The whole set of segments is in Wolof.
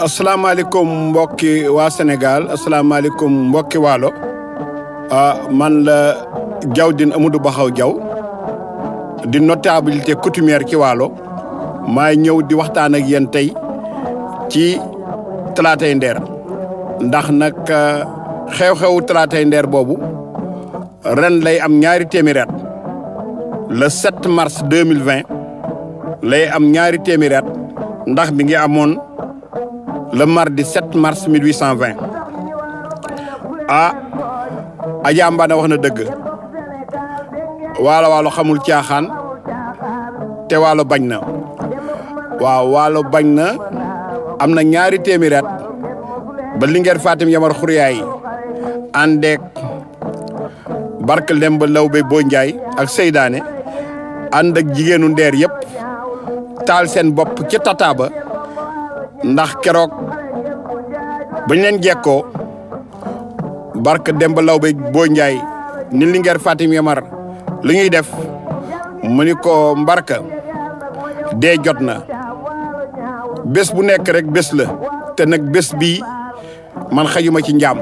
asalaamaaleykum mbokki waa Sénégal asalaamaaleykum mbokki waalo man la Diawdine Amadou Bakhaw Diaw di notabilité coutumière ci waalo maay ñëw di waxtaan ak yéen tey ci Talaatay Nder ndax nag xew-xewu Talaatay Nder boobu ren lay am ñaari téeméeri at le 7 mars 2020 lay am ñaari téeméeri at ndax mi ngi amoon le mardi 7 mars 1820 Adja Mbane wax na dëgg waalo xamul caaxaan te waalo bañ na waaw waalo bañ na am na ñaari téeméeri at ba Linguère Fatim Yamar Xuriyaay àndeek Barke Lemba Lawbe Boo Njaay ak Seydaane ànd ak jigéenu Ndeer yëpp taal seen bopp ci tataaba ndax keroog bañ leen jekkoo Barke Demba Lawbe Boo Njaay ni Linguère Fatim Yamar lu ñuy def mu ni ko Mbarka dee jot na bés bu nekk rek bés la te nag bés bii man xajuma ci njaam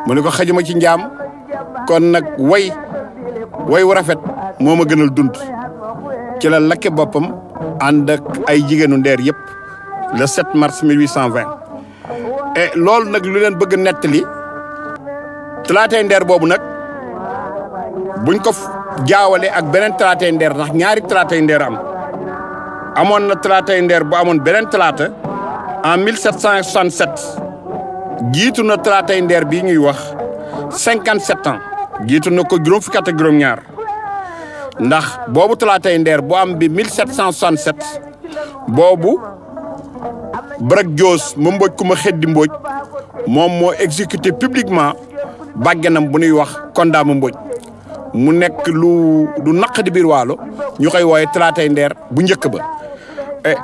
mu ni ko xajuma ci njaam kon nag way wu rafet moo ma gënal dund ci la lakke boppam ànd ak ay jigéenu Ndeer yëpp le 7 mars 1820 et loolu nag lu leen bëgg nettali Talaatay Nder boobu nag buñ ko jaawale ak beneen Talaatay Nder ndax ñaari Talaatay Nder amoon na Talaatay Nder bu amoon beneen talaata en 1767 jiitu na Talaatay Nder bii ñuy wax 57 ans jiitu na ko juróom fukki at ak juróom ñaar ndax boobu Talaatay Nder bu am bi 1767 boobu Bërëg Joos ma Mbóoj ku ma xeddi Mbóoj moom moo exécuté publiquement bàgganam bu ñuy wax Kondaa ma Mbóoj mu nekk lu naqadi biir waalo ñu koy wooye Talaatay Nder bu njëkk ba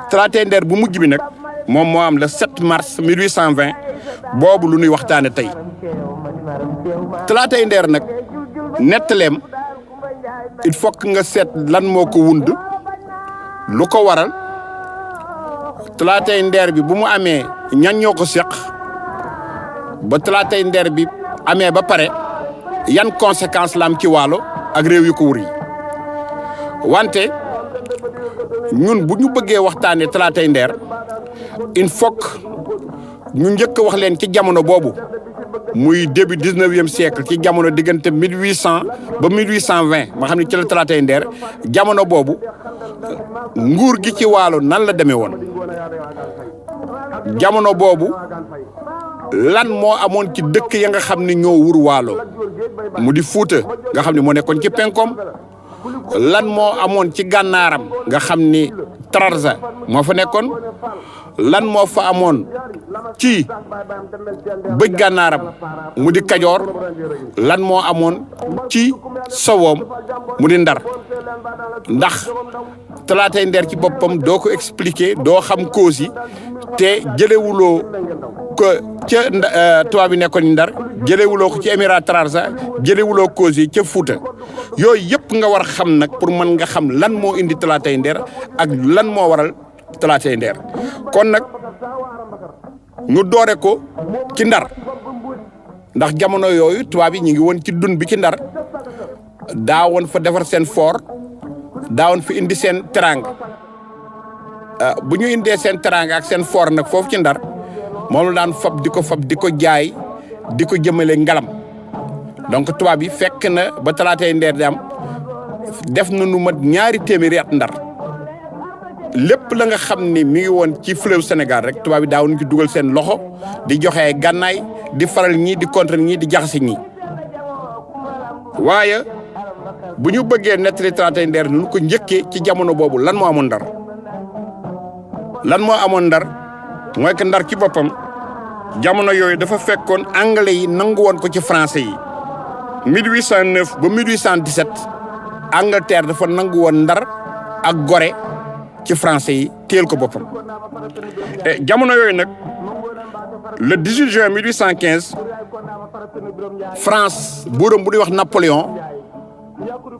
Talaatay Nder bu mujj bi nag moom moo am le 7 mars 1820 boobu lu ñuy waxtaane tey Talaatay Nder nag nettaleem il faut que nga seet lan moo ko wund lu ko waral Talaatay Nder bi bu mu amee ñan ñoo ko seq ba Talaatay Nder bi amee ba pare yan conséquence la am ci waalo ak réew yu ko wër yi wante ñun bu ñu bëggee waxtaanee Talaatay Nder il faut que ñu njëkk wax leen ci jamono boobu muy début 19e siècle ci jamono diggante 1800 ba 1820 ma xam ne ci la Talaatay Nder jamono boobu nguur gi ci waalo nan la demee woon jamono boobu lan moo amoon ci dëkk ya nga xam ne ñoo wur waalo mu di Fuuta nga xam ne moo nekkoon ci penkom lan moo amoon ci gànnaaram nga xam ni Trarza moo fa nekkoon lan moo fa amoon ci bëj gànnaaram mu di Kajoor lan moo amoon ci sowoom mu di Ndar ndax Talaatay Nder ci boppam doo ko expliquer doo xam cause yi te jëlewuloo ko ca tubaab bi nekkoon Ndar jëlewuloo ko ci émirat Trarza jëlewuloo cause yi ca Fuuta yooyu yëpp nga war a xam nag pour mën nga xam lan moo indi Talaatay Nder ak lan moo waral Talaatay Nder kon nag ñu doore ko ci Ndar ndax jamono yooyu tubaab yi ñu ngi woon ci dun bi ci Ndar daawoon fa defar seen fort daawoon fa indi seen teranga bu ñu indee seen teranga ak seen fort nag foofu ci Ndar moom la daan fab di ko jaay di ko jëmale ngalam donc tubaab yi fekk na ba Talaatay Nder di am def na nu mat ñaari téeméeri at Ndar lépp la nga xam ni mi ngi woon ci fleuve Sénégal rek tubaab yi daawuñu ci dugal seen loxo di joxe ay gànnaay di faral ñii di contre ñii di jaxase ñii waaye bu ñu bëggee nettali Talaatay Nder nu ko njëkkee ci jamono boobu lan moo amoon Ndar mooy que Ndar ci boppam jamono yooyu dafa fekkoon anglais yi nangu woon ko ci français yi 1809 ba 1817 Angleterre dafa nangu woon Ndar ak Gorée ci français yi téel ko boppam et jamono yooyu nag le 18 juin 1815 France buuram bu ñuy wax Napoléon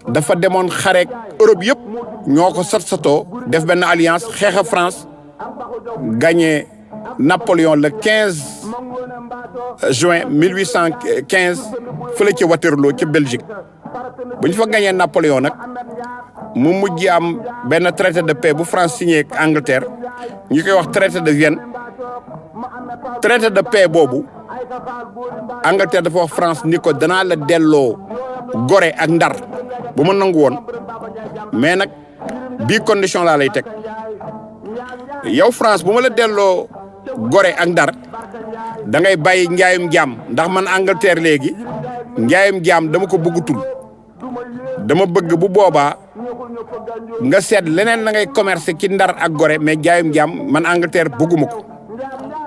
dafa demoon xareek Europe yëpp ñoo ko sat-satoo def benn alliance xeex a France gagné Napoléon le 15 juin 1815 fële ci Waterloo ci Belgique bu ñu fa gañee Napoléon nag mu mujj am benn traité de paix bu France signé ak Angleterre ñu koy wax traité de Vienne. traité de paix boobu Angleterre dafa wax France ni ko danaa la delloo Gorée ak Ndar bu ma nangu woon mais nag bii condition laa lay teg yow France bu ma la delloo Gorée ak Ndar da ngay bàyyi njaayum jaam ndax man Angleterre léegi njaayum jaam dama ko bëggutul dama bëgg bu boobaa nga seet leneen la ngay commerce ci Ndar ak Gorée mais njaayum jaam man Angleterre bëgguma ko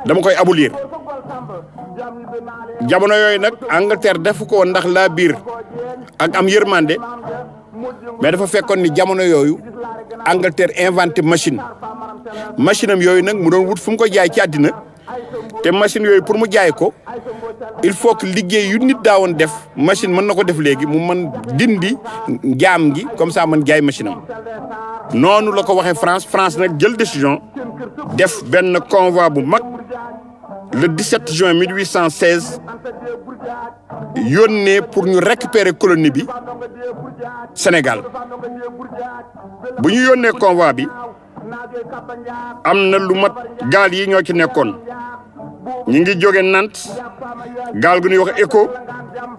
dama koy abolir jamono yooyu nag Angleterre defu ko woon ndax laa biir ak am yërmande mais dafa fekkoon ni jamono yooyu Angleterre inventé machine am yooyu nag mu doon wut fu mu ko jaay ci àddina te machine yooyu pour mu jaay ko il faut que liggéey yu nit daawoon def machine mën na ko def léegi mu mën dindi jaam gi comme ça mën jaay machine am noonu la ko waxee France nag jël décision def benn convoi bu mag le 17 juin 1816 yónnee pour ñu récupérer colonie bi Sénégal bu ñu yónnee convoi bi am na lu mat gaal yi ñoo ci nekkoon ñu ngi jóge Nantes gaal gu ñuy wax Écho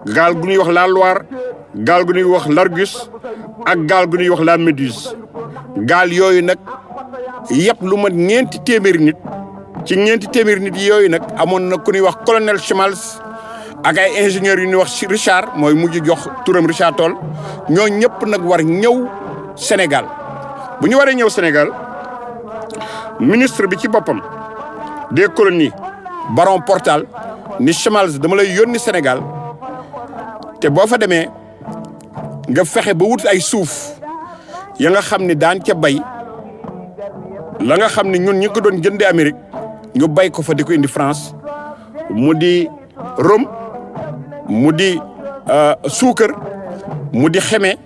gaal gu ñuy wax la Loire gaal gu ñuy wax l'Argus ak gaal gu ñuy wax la Méduse gaal yooyu nag yëpp lu mat ñeenti téeméeri nit ci ñeenti téeméeri nit yooyu nag amoon na ku ñuy wax colonel Schmalz ak ay ingénieurs yu ñuy wax Richard mooy mujj jox turam Richard Toll ñoo ñëpp nag war ñëw Sénégal bu ñu waree ñëw Sénégal ministre bi ci boppam des colonies baron Portal ni Schmalz dama lay yónni Sénégal te boo fa demee nga fexe ba wut ay suuf ya nga xam ni daan ca bay la nga xam ne ñun ñi ko doon jëndee Amérique ñu bay ko fa di ko indi France mu di rhum mu di suukar mu di xeme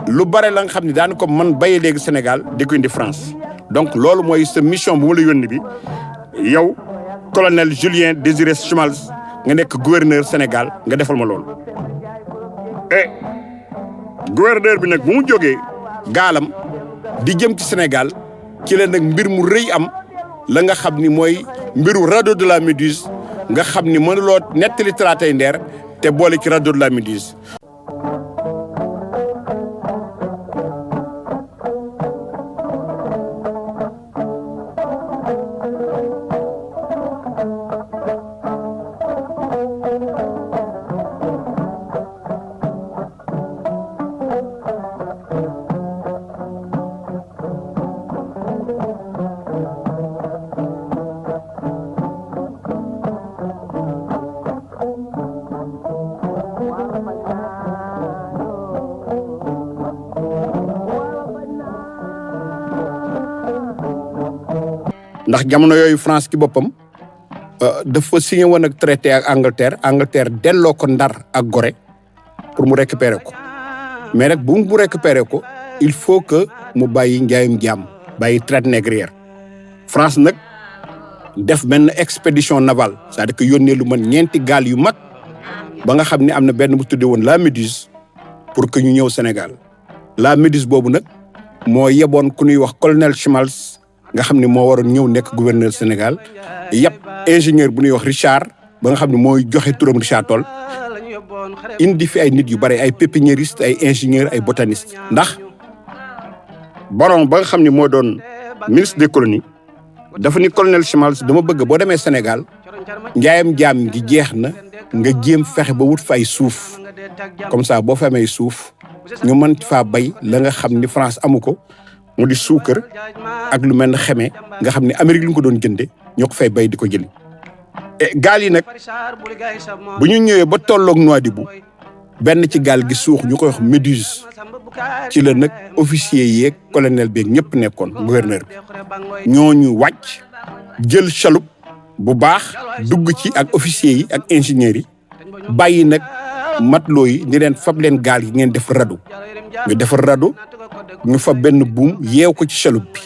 lu bare la nga xam ne daan ko man bay léegi Sénégal di ko indi France donc loolu mooy sa mission bu ma la yónni bi yow colonel Julien Désiré Schmalz nga nekk gouverneur Sénégal nga defal ma loolu et gouverneur bi nag bu mu jógee gaalam di jëm ci Sénégal ci la nag mbir mu rëy am la nga xam ni mooy mbiru radeau de la Méduse nga xam ni mënuloo nettali Talatay Nder te boole ci radeau de la Méduse. ndax jamono yooyu France ki boppam dafa signé woon ak traité ak Angleterre delloo ko Ndar ak Gorée pour mu récupérer ko mais nag bu mu récupérer ko il faut que mu bàyyi njaayum jaam bàyyi traite négrière France nag def benn expédition navale c'est-à-dire que yónnee lu mën ñeenti gaal yu mag ba nga xam ne am na benn bu tuddee woon la Méduse pour que ñu ñëw Sénégal la Méduse boobu nag moo yeboon ku ñuy wax colonel Schmalz nga xam ne moo waroon ñëw nekk gouverneur Sénégal yëpp ingénieur bu ñuy wax Richard ba nga xam ne mooy joxe turam Richard Toll indi fi ay nit yu bare ay pépiniériste ay ingénieur ay botaniste ndax baron ba nga xam ne moo doon ministre des colonies dafa ni colonel Schmalz dama bëgg boo demee Sénégal njaayam jaam gi jeex na nga jéem fexe ba wut fa ay suuf comme ça boo fa amee suuf ñu mën faa bay la nga xam ni France amu ko mu di suukar ak lu mel ne xeme nga xam ne Amérique li ñu ko doon jënde ñoo ko fay bay di ko jëli gaal yi nag bu ñu ñëwee ba tolloog Nouadhibou benn ci gaal gi suux ñu koy wax Méduse ci la nag officier yeeg colonel beeg ñëpp nekkoon gouverneur bi ñooñu wàcc jël chaloupe bu baax dugg ci ak officier yi ak ingénieurs yi bàyyi nag matelot yi ni leen fab leen gaal yi ngeen def radeau ñu defar radeau ñu fa benn buum yeew ko ci chaloupe bi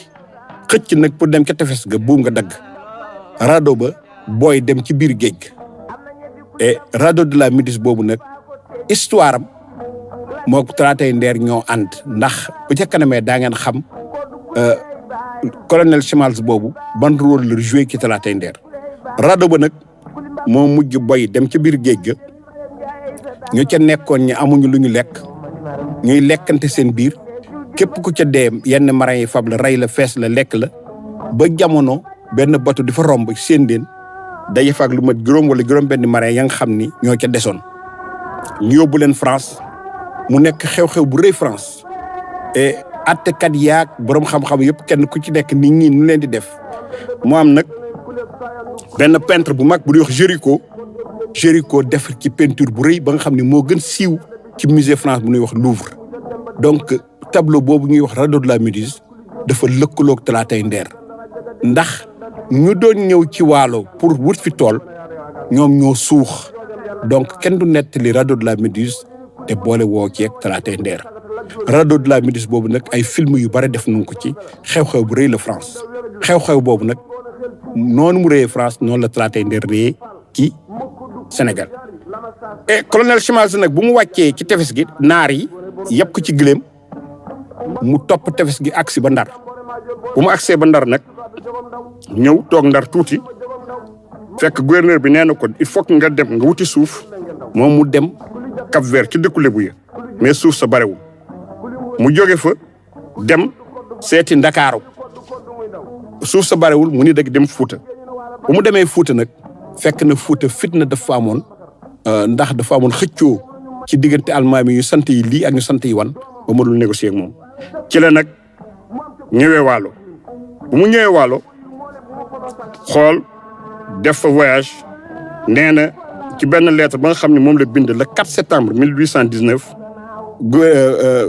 xëcc nag pour dem ca tefes ga buum nga dagg radeau ba booy dem ci biir géej ga et radeau de la Méduse boobu nag histoire am moo Talatay Nder ñoo ànd ndax bu ca kanamee daa ngeen xam colonel Chimals boobu ban rôle la joué ci Talatay Nder radeau ba nag moo mujj boy dem ci biir géej ga ñu ca nekkoon ñi amuñu lu ñu lekk ñuy lekkante seen biir képp ku ca dee yenn marin yi fab la rey la fees la lekk la ba jamono benn bateau di fa romb seen deen daje fa ak lu mat juróom wala juróom benn marin ya nga xam ni ñoo ca desoon ñu yóbbu leen France mu nekk xew-xew bu rëy France et attekat yaag boroom xam-xam yëpp kenn ku ci nekk nit ñi nu leen di def mu am nag benn peintre bu mag bu ñuy wax Géricault def ci peinture bu rëy ba nga xam ne moo gën siiw ci musée France bu ñuy wax Louvre donc tableau boobu ñuy wax radeau de la Méduse dafa lëkkaloog Talatay Nder ndax ñu doon ñëw ci waalo pour wut fi tool ñoom ñoo suux donc kenn du nettali radeau de la Méduse te boole woo ceeg Talatay Nder radeau de la Méduse boobu nag ay film yu bare def nañ ko ci xew-xew bu rëy la France xew-xew boobu nag noonu mu rëyee France noonu la Talatay Nder rëyee ci Sénégal et colonel Chimals nag bu mu wàccee ci tefes gi naar yi yëpp ko ci gëléem mu topp tefes gi agsi ba Ndar bu mu agsee ba Ndar nag ñëw toog Ndar tuuti fekk gouverneur bi nee na ko il faut que nga dem nga wuti suuf moom mu dem Cap Vert ci dëkku Lebu ya mais suuf sa barewul mu jóge fa dem seeti Ndakaaru suuf sa barewul mu ni dëgg dem Fuuta bu mu demee Fuuta nag fekk na Fuuta fitna dafa amoon ndax dafa amoon xëccoo ci diggante almaami yu sant yi lii ak ñu sant yi wan ba ma dul négocier ak moom ci la nag ñëwee Waalo bu mu ñëwee Waalo xool def fa voyage nee na ci benn lettre ba nga xam ne moom la bind le 4 septembre 1819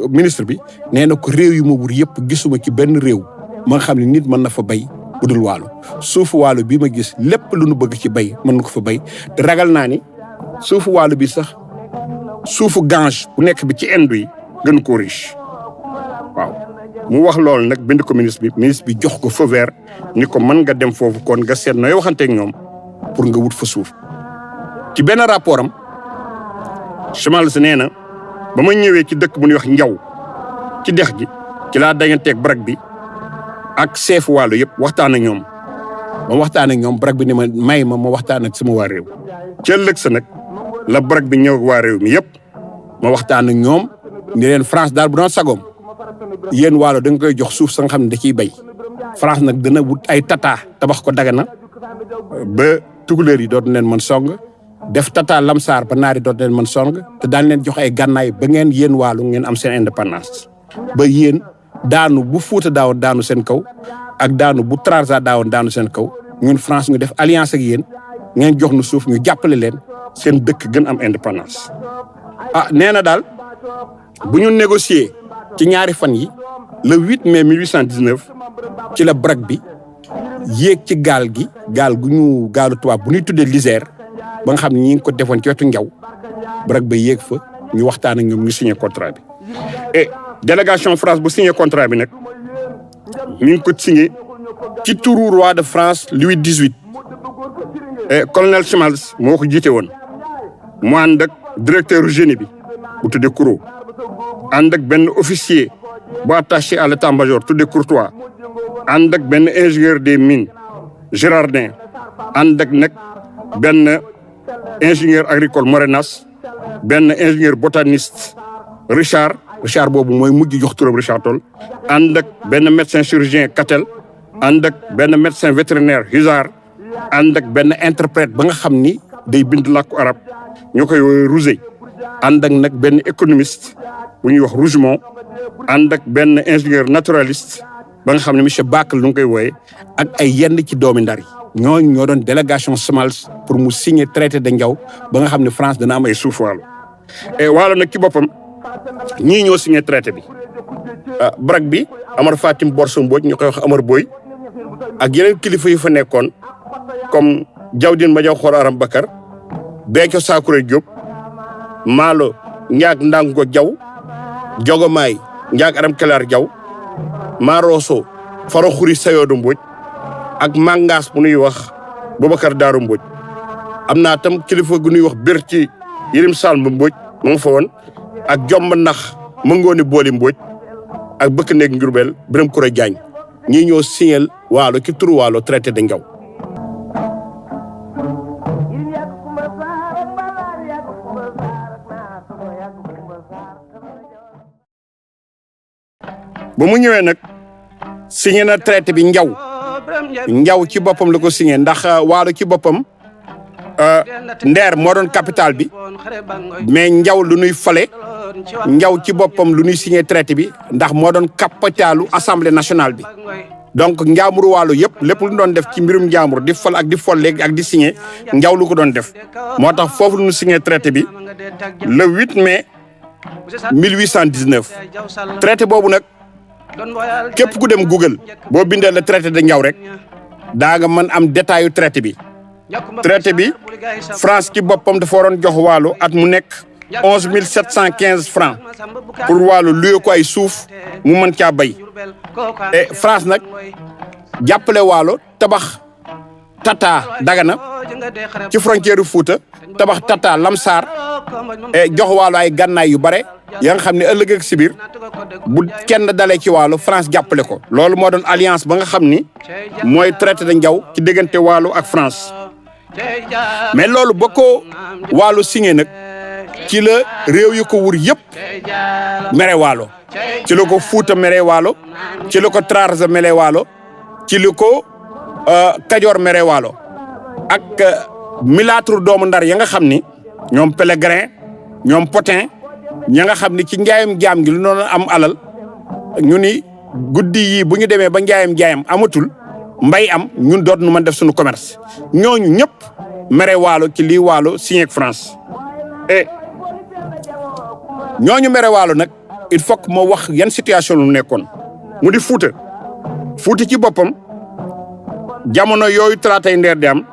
ministre bi nee na ko réew yu ma wër yëpp gisuma ci benn réew ma nga xam ne nit mën na fa bay bu dul Waalo suufu Waalo bi ma gis lépp lu nu bëgg ci bay mën na ko fa bay te ragal naa ni suufu Waalo bi sax suufu Gange bu nekk bi ci Inde yi gën koo riche waaw mu wax loolu nag bind ko ministre bi jox ko feu vert ni ko mën nga dem foofu kon nga seet nooy waxanteeg ñoom pour nga wut fa suuf ci benn rapport am Chimals nee na ba ma ñëwee ci dëkk bu ñuy wax Njaw ci dex gi ci laa dajanteeg Brak bi ak chef Waalo yëpp waxtaan ak ñoom ba waxtaan ak ñoom Brak bi ni ma may ma waxtaan ak sama waa réew ci ëllëg sa nag la Brak bi ñëw ak waa réew mi yëpp ma waxtaan ak ñoom ni leen France daal bu doon sagoom yéen Waalo da nga koy jox suuf sa nga xam ne da ciy bay France nag dana wut ay tata tabax ko Dagana ba tukulóor yi dootu leen mën song def tata Lamsaar ba naari dootu leen mën song te daan leen jox ay gànnaay ba ngeen yéen Waalo ngeen am seen indépendance ba yéen daanu bu Fuuta daawoon daanu seen kaw ak daanu bu Trarza daawoon daanu seen kaw ñun France ñu def alliance ak yéen ngeen jox nu suuf ñu jàppale leen seen dëkk gën am indépendance. nee na daal bu ñu négocier ci ñaari fan yi le 8 mai 1819 ci la Brak bi yéeg ci gaal gaalu tubaab bu ñuy tuddee l'Isère ba nga xam ne ñi ngi ko defoon ci wetu Njaw Brak ba yéeg fa ñu waxtaan ak ñoom ñu signé contrat bi et délégation France bu signé contrat bi nag mi ngi ko signé ci turu roi de France Louis XVIII et colonel Chimals moo ko jiite woon mu ànd ak directeur génie bi bu tuddee Courreau ànd ak benn officier bu attaché à l'état-major tuddee Courtois ànd ak benn ingénieur des mines Girardin ànd ak nag benn ingénieur agricole Morenas benn ingénieur botaniste Richard boobu mooy mujj jox turam Richard Toll ànd ak benn médecin chirurgien Catel ànd ak benn médecin vétérinaire Hussard ànd ak benn interprète ba nga xam ni day bind làkku arab ñoo koy woowee Rousey ànd ak nag benn économiste bu ñuy wax Rougemont ànd ak benn ingénieur naturaliste ba nga xam ne monsieur Bakel lu ngi koy wooyee ak ay yenn ci doomi Ndar yi ñooñu ñoo doon délégation Chimals pour mu signer traité de Njaw ba nga xam ne France dana am ay suuf Waalo et Waalo nag ci boppam ñii ñoo signé traité bi Brak bi Amar Fatim Borso Mbodj ñu koy wax Amar Boy ak yeneen kilifa yu fa nekkoon comme Jawdin Madiaw Xor Aram Bakar Béthio Sakouré Diop Maalo Ndiak Ndango Diaw Jogomaay Ndiak Aram Kelar Diaw Maroso Faro Xuri Sayodo Mbodj ak Mangas bu ñuy wax Boubacar Daaru Mbodj am naa tam kilifa gu ñuy wax bir ci Yirim Sall Mbodj mu ngi fa woon ak jomb nax mëngooni booli Mbodj ak bëkk néeg Njurbel Birame Koura Diagne ñii ñoo signé Waalo ci turu Waalo traité de Ndiaw. ba mu ñëwee nag signé na traité bi Ndiaw ci boppam la ko signé ndax Waalo ci boppam Ndeer moo doon capital bi mais Ndiaw lu nuy fale Ndiaw ci boppam lu nuy signé traité bi ndax moo doon capitalu assemblée nationale bi donc njaamuru Waalo yëpp lépp lu doon def ci mbirum njaamur di fal ak di folleeg ak di signé Ndiaw lu ko doon def moo tax foofu lu ñu signé traité bi le 8 mai 1819 traité boobu nag képp ku dem Google boo bindee le traité de Ndiaw rek daa nga mën am détail yu traité bi France ci boppam dafa waroon jox Waalo at mu nekk 11 715 francs pour Waalo luye ko ay suuf mu mën caa bay et France nag jàppale Waalo tabax Tata Dagana ci frontière Fuuta tabax Tata Lamsar et jox Waalo ay gànnaay yu bare ya nga xam ne ëllëg ak si biir bu kenn dalee ci Waalo France jàppale ko loolu moo doon alliance ba nga xam ni mooy traité de Ndiaw ci diggante Waalo ak France mais loolu ba ko Waalo signé nag ci la réew yu ko wur yëpp mere Waalo ci la ko Fuuta mere Waalo ci la ko Trarza mere Waalo ci la ko Kajoor mere Waalo ak milâtre doomu Ndar ya nga xam ni ñoom Pellegrin ñoom Potin ña nga xam ni ci njaayam jaam gi lu noonu am alal ñu ni guddi yi bu ñu demee ba njaayam amatul mbay am ñun doot nu mën def suñu commerce ñooñu ñëpp mere Waalo ci lii Waalo signé ak France et ñooñu mere Waalo nag il faut que moo wax yan situation lu nekkoon mu di Fuuta ci boppam jamono yooyu traité Ndeer di am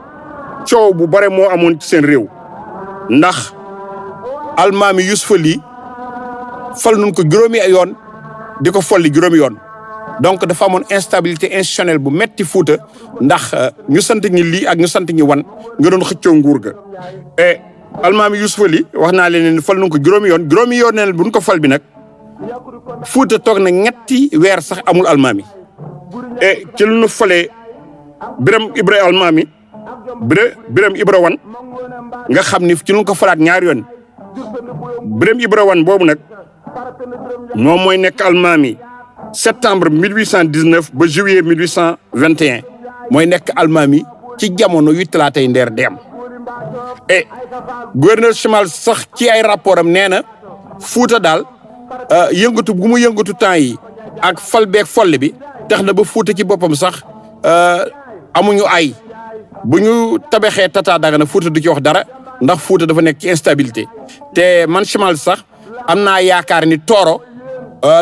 coow bu bare moo amoon ci seen réew ndax almaami Yusufa Ly fal nun ko juróomi yoon di ko folli juróomi yoon donc dafa amoon instabilité institutionnelle bu metti Fuuta ndax ñu sant ñi lii ak ñu sant ñi wan nga doon xëccoo nguur ga et almaami Yusufa Ly wax naa leen ne fal nun ko juróomi yoon neen buñ ko fal bi nag Fuuta toog na ñetti weer sax amul almaami et ci lu nu falee Birame Ibra Wan nga xam ni ci lu ko falaat ñaari yoon Birame Ibra Wan boobu nag moom mooy nekk almaami septembre 1819 ba juillet 1821 mooy nekk almaami ci jamono yu talaatay Ndeer di am et gouverneur Chimal sax ci ay rapport am nee na Fuuta daal yëngatu gu mu yëngatu temps yi ak fal beeg folli bi tax na ba Fuuta ci boppam sax amuñu ay bu ñu tabaxee Tata Dagana Fuuta du ci wax dara ndax Fuuta dafa nekk ci instabilité te man Chimal sax am naa yaakaar ni Tooro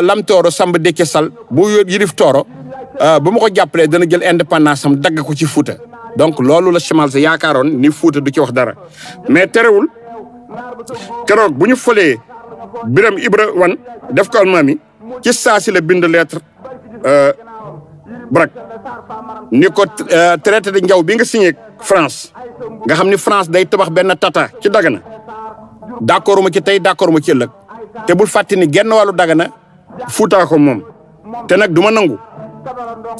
Lam Tooro Samba Déthié Sall bu yilif Tooro ba ma ko jàppalee dana jël indépendance am dagg ko ci Fuuta donc loolu la Chimal sa yaakaaroon ni Fuuta du ci wax dara mais terewul keroog bu ñu falee Birame Ibra Wan def ko almaami ci saa si la bind lettre Brak ni ko traité de Ndiaw bi nga signé France nga xam ni France day tabax benn Tata ci Dagana d'accord ma ci tey d'accord ma ci ëllëg te bul fàtte ni genn wàllu Dagana Fuuta ko moom te nag du ma nangu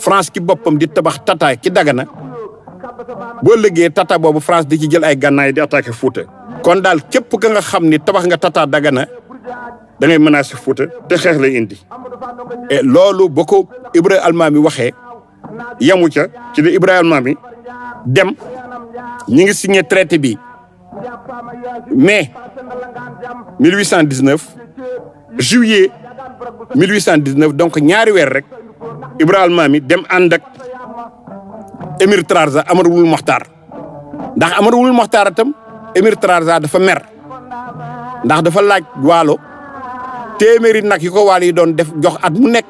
France ki boppam di tabax Tata ci Dagana boo ëllëgee Tata boobu France di ci jël ay gànnaay di attaqué Fuuta kon daal képp ka nga xam ni tabax nga Tata Dagana da ngay menacé Fuuta te xeex lay indi et loolu ba ko Ibra Almaami waxee yamu ca ci li Ibra Almaami dem ñi ngi signé traité bi mai 1819 juillet 1819 donc ñaari weer rek Ibra Almaami dem ànd ak Émir Trarza Amadou Wul Mokhtar ndax Amadou Wul Mokhtar itam Émir Trarza dafa mer ndax dafa laaj Waalo téeméeri nag yi ko Waalo yi doon def jox at mu nekk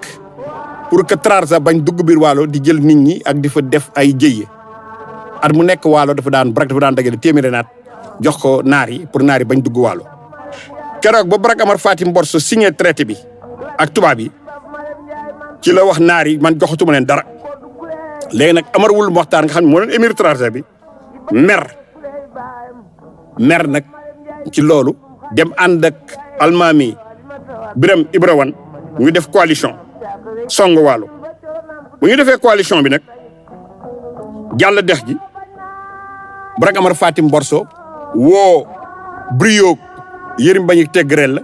pour que Trarza bañ dugg biir Waalo di jël nit ñi ak di fa def ay jëye at mu nekk Waalo dafa daan dajale téeméeri naat jox ko naar yi pour naar yi bañ dugg Waalo keroog ba Brak Amar Fatim Borso signé traité bi ak tubaab yi ci la wax naar yi man joxatuma leen dara léegi nag Amar Wul Mokhtar nga xam ne moo doon émir Trarza bi mer nag ci loolu dem ànd ak almaami Biram Ibra Wan ñu def coalition song Waalo bu ñu defee coalition bi nag jàll dex gi Brak Amar Fatim Borso woo Brio Yërim Mbagnick Tégrel la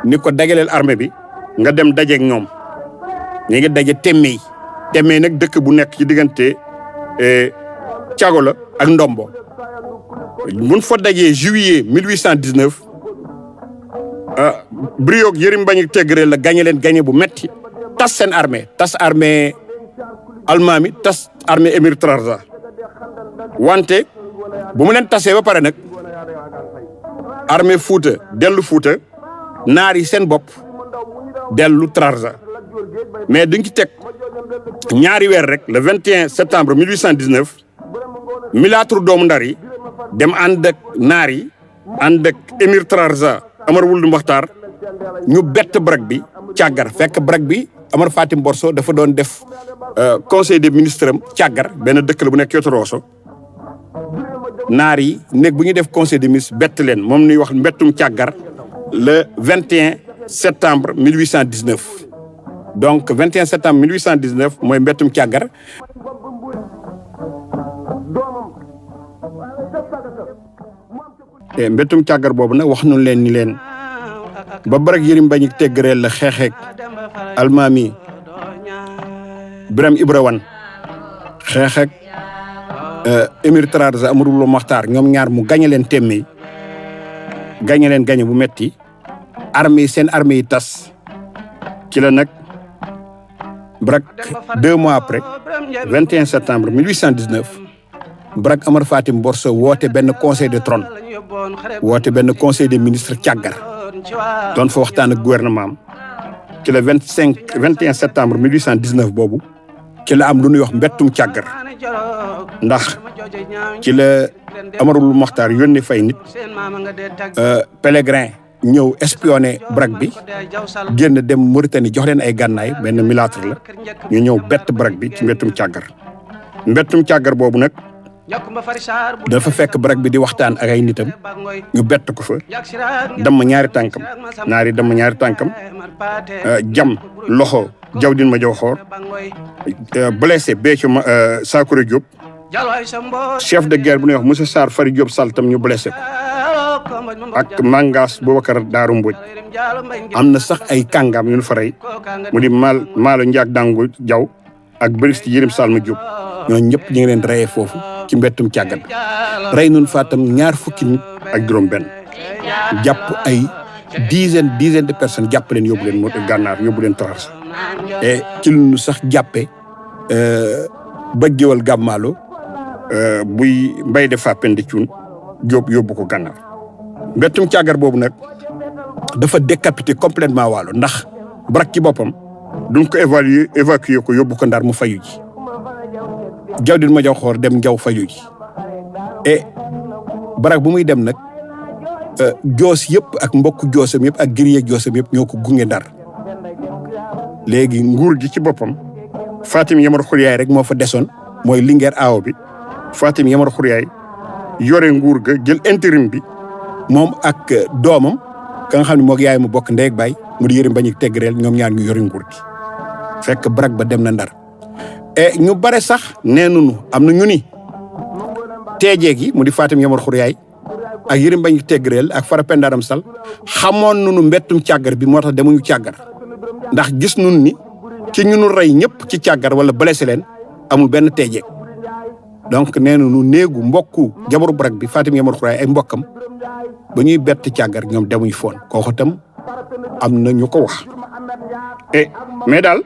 ni ko dajaleel armée bi nga dem dajeek ñoom ñu ngi daje Temmey nag dëkk bu nekk ci diggante Cago la ak Ndombo buñ fa dajee juillet 1819 Brio Yërim Mbagnick Tégrel la gañe leen gañe bu metti tas seen armée tas armée almaami tas armée émir Trarza wante bu mu leen tasee ba pare nag armée Fuuta dellu Fuuta naar yi seen bopp dellu Trarza mais duñ ci teg ñaari weer rek le 21 septembre 1819 milaatur doomu Ndar yi dem ànd ak naar yi ànd ak émir Trarza Amar Wuld Moxtaar ñu bett Brak bi càggar fekk Brak bi Amar Fatim Borso dafa doon def conseil des ministres am càggar benn dëkk la bu nekk Yoto Rosso naar yi nekk bu ñuy def conseil des ministres bett leen moom ñuy wax mbettum càggar le 21 septembre 1819 donc 21 septembre 1819 mooy mbettum càggar te mbettum càggar boobu nag wax nañu leen ni leen ba Brak Yërim Mbagnick Tégrel la xeexeek almaami Biram Ibra Wan xeexeek émir Trarza Amar Wuld Moxtaar ñoom ñaar mu gañe leen Temmey gañe leen gañe bu metti armée seen armée yi tas ci la nag Brak 2 mois après 21 septembre 1819 Brak Amar Fatim Borso woote benn conseil de trône woote benn conseil des ministres càggar doon fa waxtaan ak gouvernement am ci la 21 septembre 1819 boobu ci la am lu ñuy wax mbettum càggar ndax ci la Amar Wuld Moxtaar yónnee fay nit pèlerin ñëw espionné Brak bi génn dem Mauritanie jox leen ay gànnaay benn milâtre la ñu ñëw bett Brak bi ci mbettum càggar boobu nag dafa fekk Brak bi di waxtaan ak ay nitam ñu bett ko fa damm ñaari tànkam naar yi damm ñaari tànkam jam loxo Jawdin ma jow xoor blessé Béthio Sakouré Diop chef de guerre bu ñuy wax Moussa Sarr Fari Diop Sall tam ñu blessé ko ak Mangas Boubacar Daaru Mbodj am na sax ay kàngam yu ñu fa rey mu di Maalo Ndiak Dangu Jaw ak Brice Yërim Salma Diop ñooñu ñëpp ñu ngi leen reyee foofu ci mbettum càggat rey nun fa tam 20 nit ak juróom-benn jàpp ay dizaine de personnes jàpp leen yóbbu leen moo gànnaar yóbbu leen Trarza et ci lu ñu sax jàppe ba géwal gàmmaalo buy mbay de Fapende Cuun Jóob yóbbu ko gànnaar mbettum càggar boobu nag dafa décapité complètement Waalo ndax Brak ci boppam duñ ko évacuer ko yóbbu ko Ndar mu fayu ji Jawdin ma jaw xoor dem Njaw fayu ji et Brak bu muy dem nag joos yëpp ak mbokk joosam yëpp ak giriyeeg joosam yëpp ñoo ko gunge Ndar léegi nguur gi ci boppam Fatim Yamar Xuriyaay rek moo fa desoon mooy Linguère aaw bi Fatim Yamar Xuriyaay yore nguur ga jël intérim bi moom ak doomam ka nga xam ne moog yaay mu bokk ndey ak baay mu di Yërim Mbagnick Tégrel ñoom ñaar ñu yore nguur gi fekk Brak ba dem na Ndar et ñu bare sax nee nañu am na ñu ni teejee gi mu di Fatim Yamar Xuriyaay ak Yërim Mbagnick Tégrel ak Fara Penda Aram Sall xamoon nañu mbettum càggar bi moo tax demuñu càggar ndax gis nañu ni ci ñu nu rey ñëpp ci càggar wala blessé leen amul benn teejee donc nee nañu néegu mbokku jabaru Brak bi Fatim Yamar Xuriyaay ay mbokkam ba ñuy bett càggar ñoom demuñu foon kooku tam am na ñu ko wax mais daal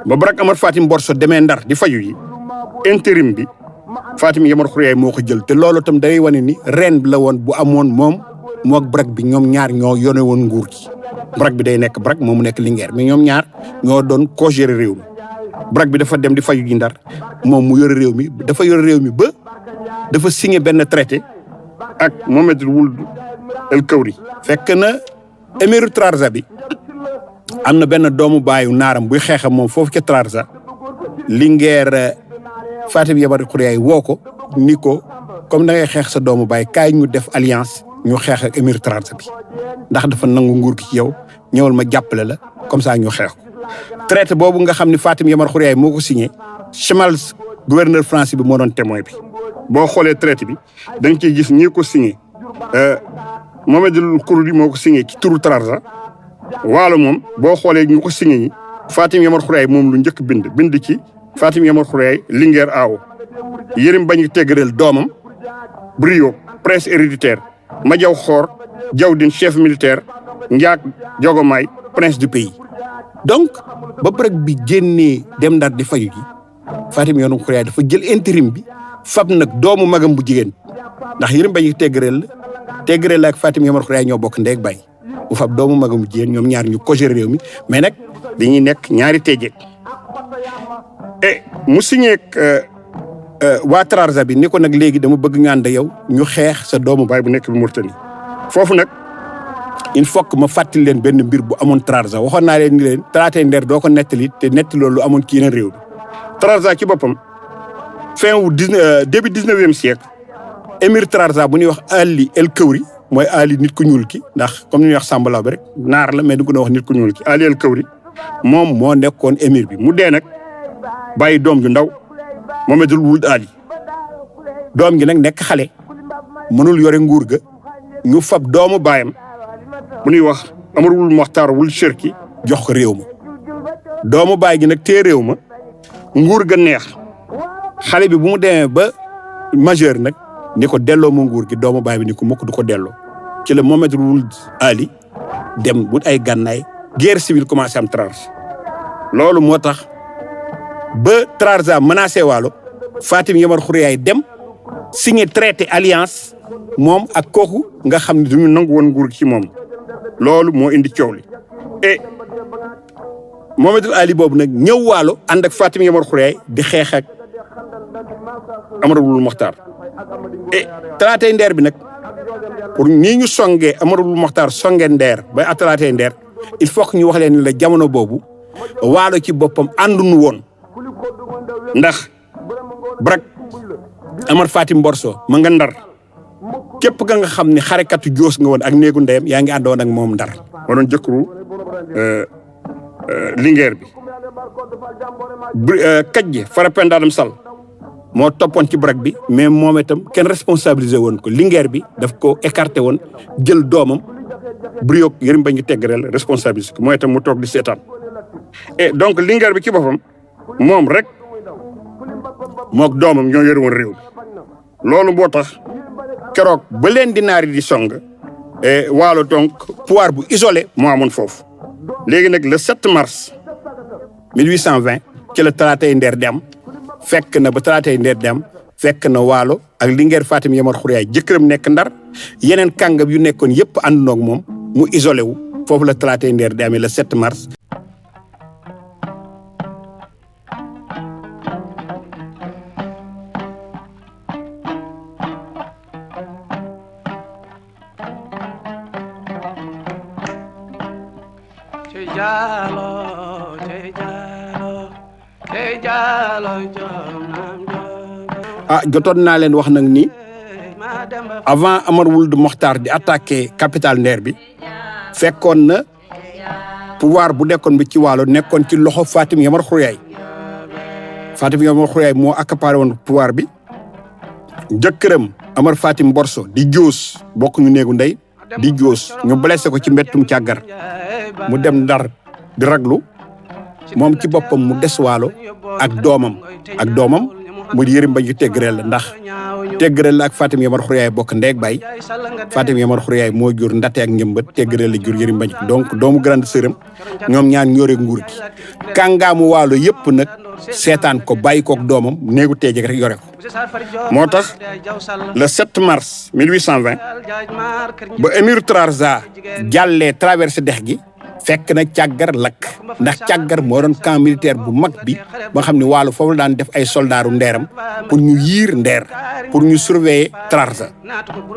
ba Brak Amar Fatim Borso demee Ndar di fayu yi intérim bi Fatim Yamar Xuriyaay moo ko jël te loolu tam day wane ni ren la woon bu amoon moom mook Brak bi ñoom ñaar ñoo yone woon nguur gi Brak bi day nekk Brak moom mu nekk Linguère mais ñoom ñaar ñoo doon co-gérer réew mi Brak bi dafa dem di fayu ji Ndar moom mu yore réew mi dafa yore réew mi ba dafa signé benn traité ak Mohamed Wuld El Kawri fekk na émiru Trarza bi am na benn doomu baayu naaram buy xeexam moom foofu ca Trarza Linguère Fatim Yamar Khouriaye woo ko ni ko comme da ngay xeex sa doomu baay kaay ñu def alliance ñu xeex ak émir Trarza bi ndax dafa nangu nguur gi ci yow ñëwal ma jàppale la comme ça ñu xeex ko. traité boobu nga xam ne Fatim Yamar Khouriaye moo ko signé Chamals gouverneur français bi moo doon témoin bi. boo xoolee traité bi da nga ciy gis ñi ko signé Mamadou Kurdi moo ko signé ci turu Trarza Waalo moom boo xoolee ñu ko signé ñi Fatim Yamar Khouriaye moom lu njëkk bind ci Fatim Yamar Khouriaye Linguère Awo Yérim Mbagnick Tégrel doomam Brio prince héréditaire Madiaw Xor Diawdine chef militaire Ndiak Jogomaay prince du pays. donc ba brek bi génnee dem Ndar di fayu ji Fatim Yamar Khouriaye dafa jël intérim bi fab nag doomu magam bu jigéen ndax Yérim Mbagnick Tégrel ak Fatim Yamar Khouriaye ñoo bokk ndeeg bay bu fab doomu magam bu jigéen ñoom ñaar ñu ko gérer réew mi mais nag dañuy nekk ñaari tejeeg et mu signé waa Trarza bi ni ko nag léegi dama bëgg nga ànd yow ñu xeex sa doomu baay bu nekk bi Mauritanie foofu nag il faut que ma fàttali leen benn mbir bu amoon Trarza waxoon naa leen ni leen Talaatay Ndeer doo ko nettali te nettali loolu lu amoon ci yeneen réew bi Trarza ci boppam début 19e siècle émir Trarza bu ñuy wax Ali El Kawri mooy Ali nit ku ñuul ki ndax comme ni ñuy wax Sambalaw bi rek naar la mais du ko wax nit ku ñuul ki Ali El Kawri moom moo nekkoon émir bi mu dee nag bàyyi doom ju ndaw Mamadou Ould Ali doom gi nag nekk xale mënul yore nguur ga ñu fab doomu baayam bu ñuy wax Amar Wul Mokhtar Wul Cherki jox ko réew ma doomu baay gi nag tee réew ma nguur ga neex xale bi bu mu demee ba majeur nag ni ko delloo ma nguur gi doomu baay bi ni ko mukk du ko delloo ci la Mamadou Ould Ali dem wut ay gànnaay guerre civile commencé am Trarza loolu moo tax ba Trarza menacé Waalo Fatim Yamar Khouriaye dem signé traité alliance moom ak kooku nga xam ne duñu nangu woon nguur gi ci moom loolu moo indi coow li et Mamadou Ali boobu nag ñëw Waalo ànd ak Fatim Yamar Khouriaye di xeex ak Amar Wul Mokhtar et Talaatay Ndeer bi nag pour nii ñu songee Amar Wul Mokhtar songee Ndeer ba à Talaatay Ndeer il faut que ñu wax leen ni la jamono boobu Waalo ci boppam ànduñu woon ndax Brak Amar Fatim Borso ma nga Ndar képp ka nga xam ne xarekatu joos nga woon ak néegu ndeyam yaa ngi àndoon ak moom Ndar moo doon jëkkëru Linguère bi Kajje Farapenda Adam Sall moo toppoon ci Brak bi mais moom itam kenn responsabilisé woon ko Linguère bi daf ko écarté woon jël doomam Brio Yérim Mbagnick Tégrel responsabilisé ko mooy itam mu toog di seetaan et donc Linguère bi ci boppam moom rek mook doomam ñoo yore woon réew loolu moo tax keroog ba leen di naari di song Waalo donc pouvoir bu isolé moo amoon foofu léegi nag le 7 mars 1820 ci la Talaatay Ndeer di am fekk na ba Talaatay Ndeer di am fekk na Waalo ak Linguère Fatim Yamar Khouriaye jëkkëram nekk Ndar yeneen kàngam yu nekkoon yëpp àndandoo ak moom mu isolé wu foofu la Talaatay Ndeer di amee le 7 mars. Jotoon naa leen wax nag ni avant Amar Wuld Mokhtar di attaqué capitale Ndeer bi fekkoon na pouvoir bu nekkoon bi ci Waalo nekkoon ci loxo Fatim Yamar Khouriaye Fatim Yamar Khouriaye moo accaparé woon pouvoir bi jëkkëram Amar Fatim Borso di joos bokk ñu néegu ndey di joos ñu blessé ko ci mbettum càggar mu dem Ndar di raglu moom ci boppam mu des Waalo ak doomam mu di Yérim Mbagnick Tégrel la ndax Tégrel la ak Fatim Yamar Khouriaye bokk ndeeg bay Fatim Yamar Khouriaye moo jur Ndate ak Njëmbat Tégrel la jur Yérim Mbagnick donc doomu grande sœuram ñoom ñaar ñoore nguur gi kàngaamu Waalo yëpp nag seetaan ko bàyyi kook doomam néegu teejeg rek yore ko moo tax le 7 mars 1820 ba émir Trarza jàllee traversé dex gi fekk na càggar lakk ndax càggar moo doon camp militaire bu mag bi ba xam ne Waalo foofu la daan def ay soldaaru Ndeeram pour ñu yiir Ndeer pour ñu surveiller Trarza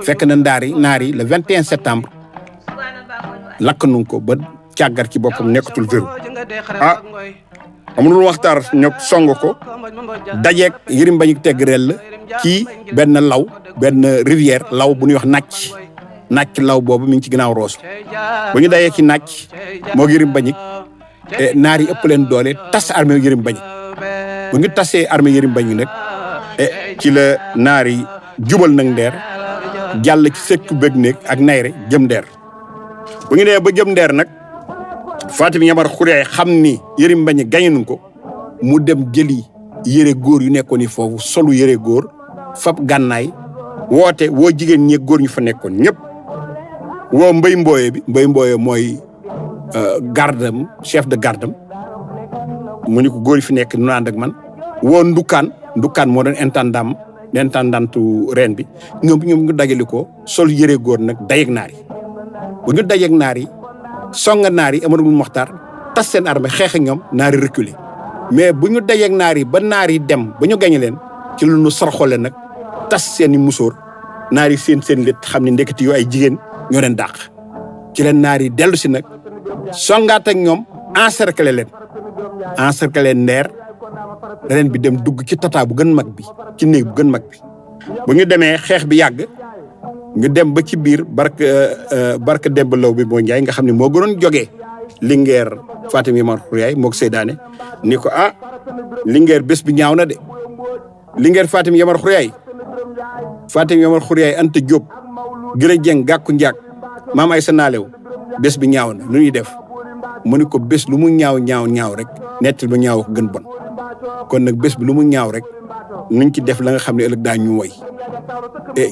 fekk na naar yi le 21 septembre lakk nu ko ba càggar ci boppam nekkatul verrou Amadou Mokhtar ñoo song ko dajeeg Yërim Mbagnick Tegrel la ci benn law benn rivière law bu ñuy wax nàcc law boobu mi ngi ci ginnaaw Rosso bu ñu dajee ci nàcc moo Yërim Mbagnick naar yi ëpp leen doole tas armée Yërim Mbagnick bu ñu tasee armée Yërim Mbagnick nag ci la naar yi jubal nag Nder jàll ci sëkk bëgg néeg ak Nayre jëm Nder bu ñu demee ba jëm Nder nag Fatim Yamar Khouriaye xam ni Yërim Mbagnick gañe nañ ko mu dem jëli yére góor yu nekkoon ni foofu solu yére góor fab gànnaay woote woo jigéen ñi góor ñu fa nekkoon ñëpp woo mbay mbooye mooy gardam chef de gardam mu ni ko góor yi fi nekk nu ànd ak man woo ndukkaan moo doon intendantu reen bi ñoom ñu dajale ko sol yére góor nag dajeeg naar yi bu ñu dajeeg naar yi songa naar yi Amadou Mokhtar tas seen armée xeex ak ñoom naar yi reculer mais bu ñu dajeeg naar yi ba naar yi dem ba ñu gañe leen ci lu ñu sarxole nag tas seen i musóor naar yi seen létt xam ne ndeketi yoo ay jigéen ñoo leen dàq ci leen naar yi dellu si nag songaat ak ñoom encercler Nder ren bi dem dugg ci tata bu gën mag bi ci néeg bu gën mag bi bu ñu demee xeex bi yàgg ñu dem ba ci biir barke Demba Law bi boo Njaay nga xam ne moo gënoon jógee Linguère Fatim Yamar Khouriaye moog Seydaane ni ko Linguère bés bi ñaaw na de Linguère Fatim Yamar Khouriaye Anta Diop Gërë Jeng Gàkku Njaag Maam Aysa Naalew bés bi ñaaw na lu ñuy def mu ni ko bés lu mu ñaaw rek nettal ba ñaaw ko gën bon kon nag bés bi lu mu ñaaw rek nuñ ci def la nga xam ne ëllëg daa ñu woy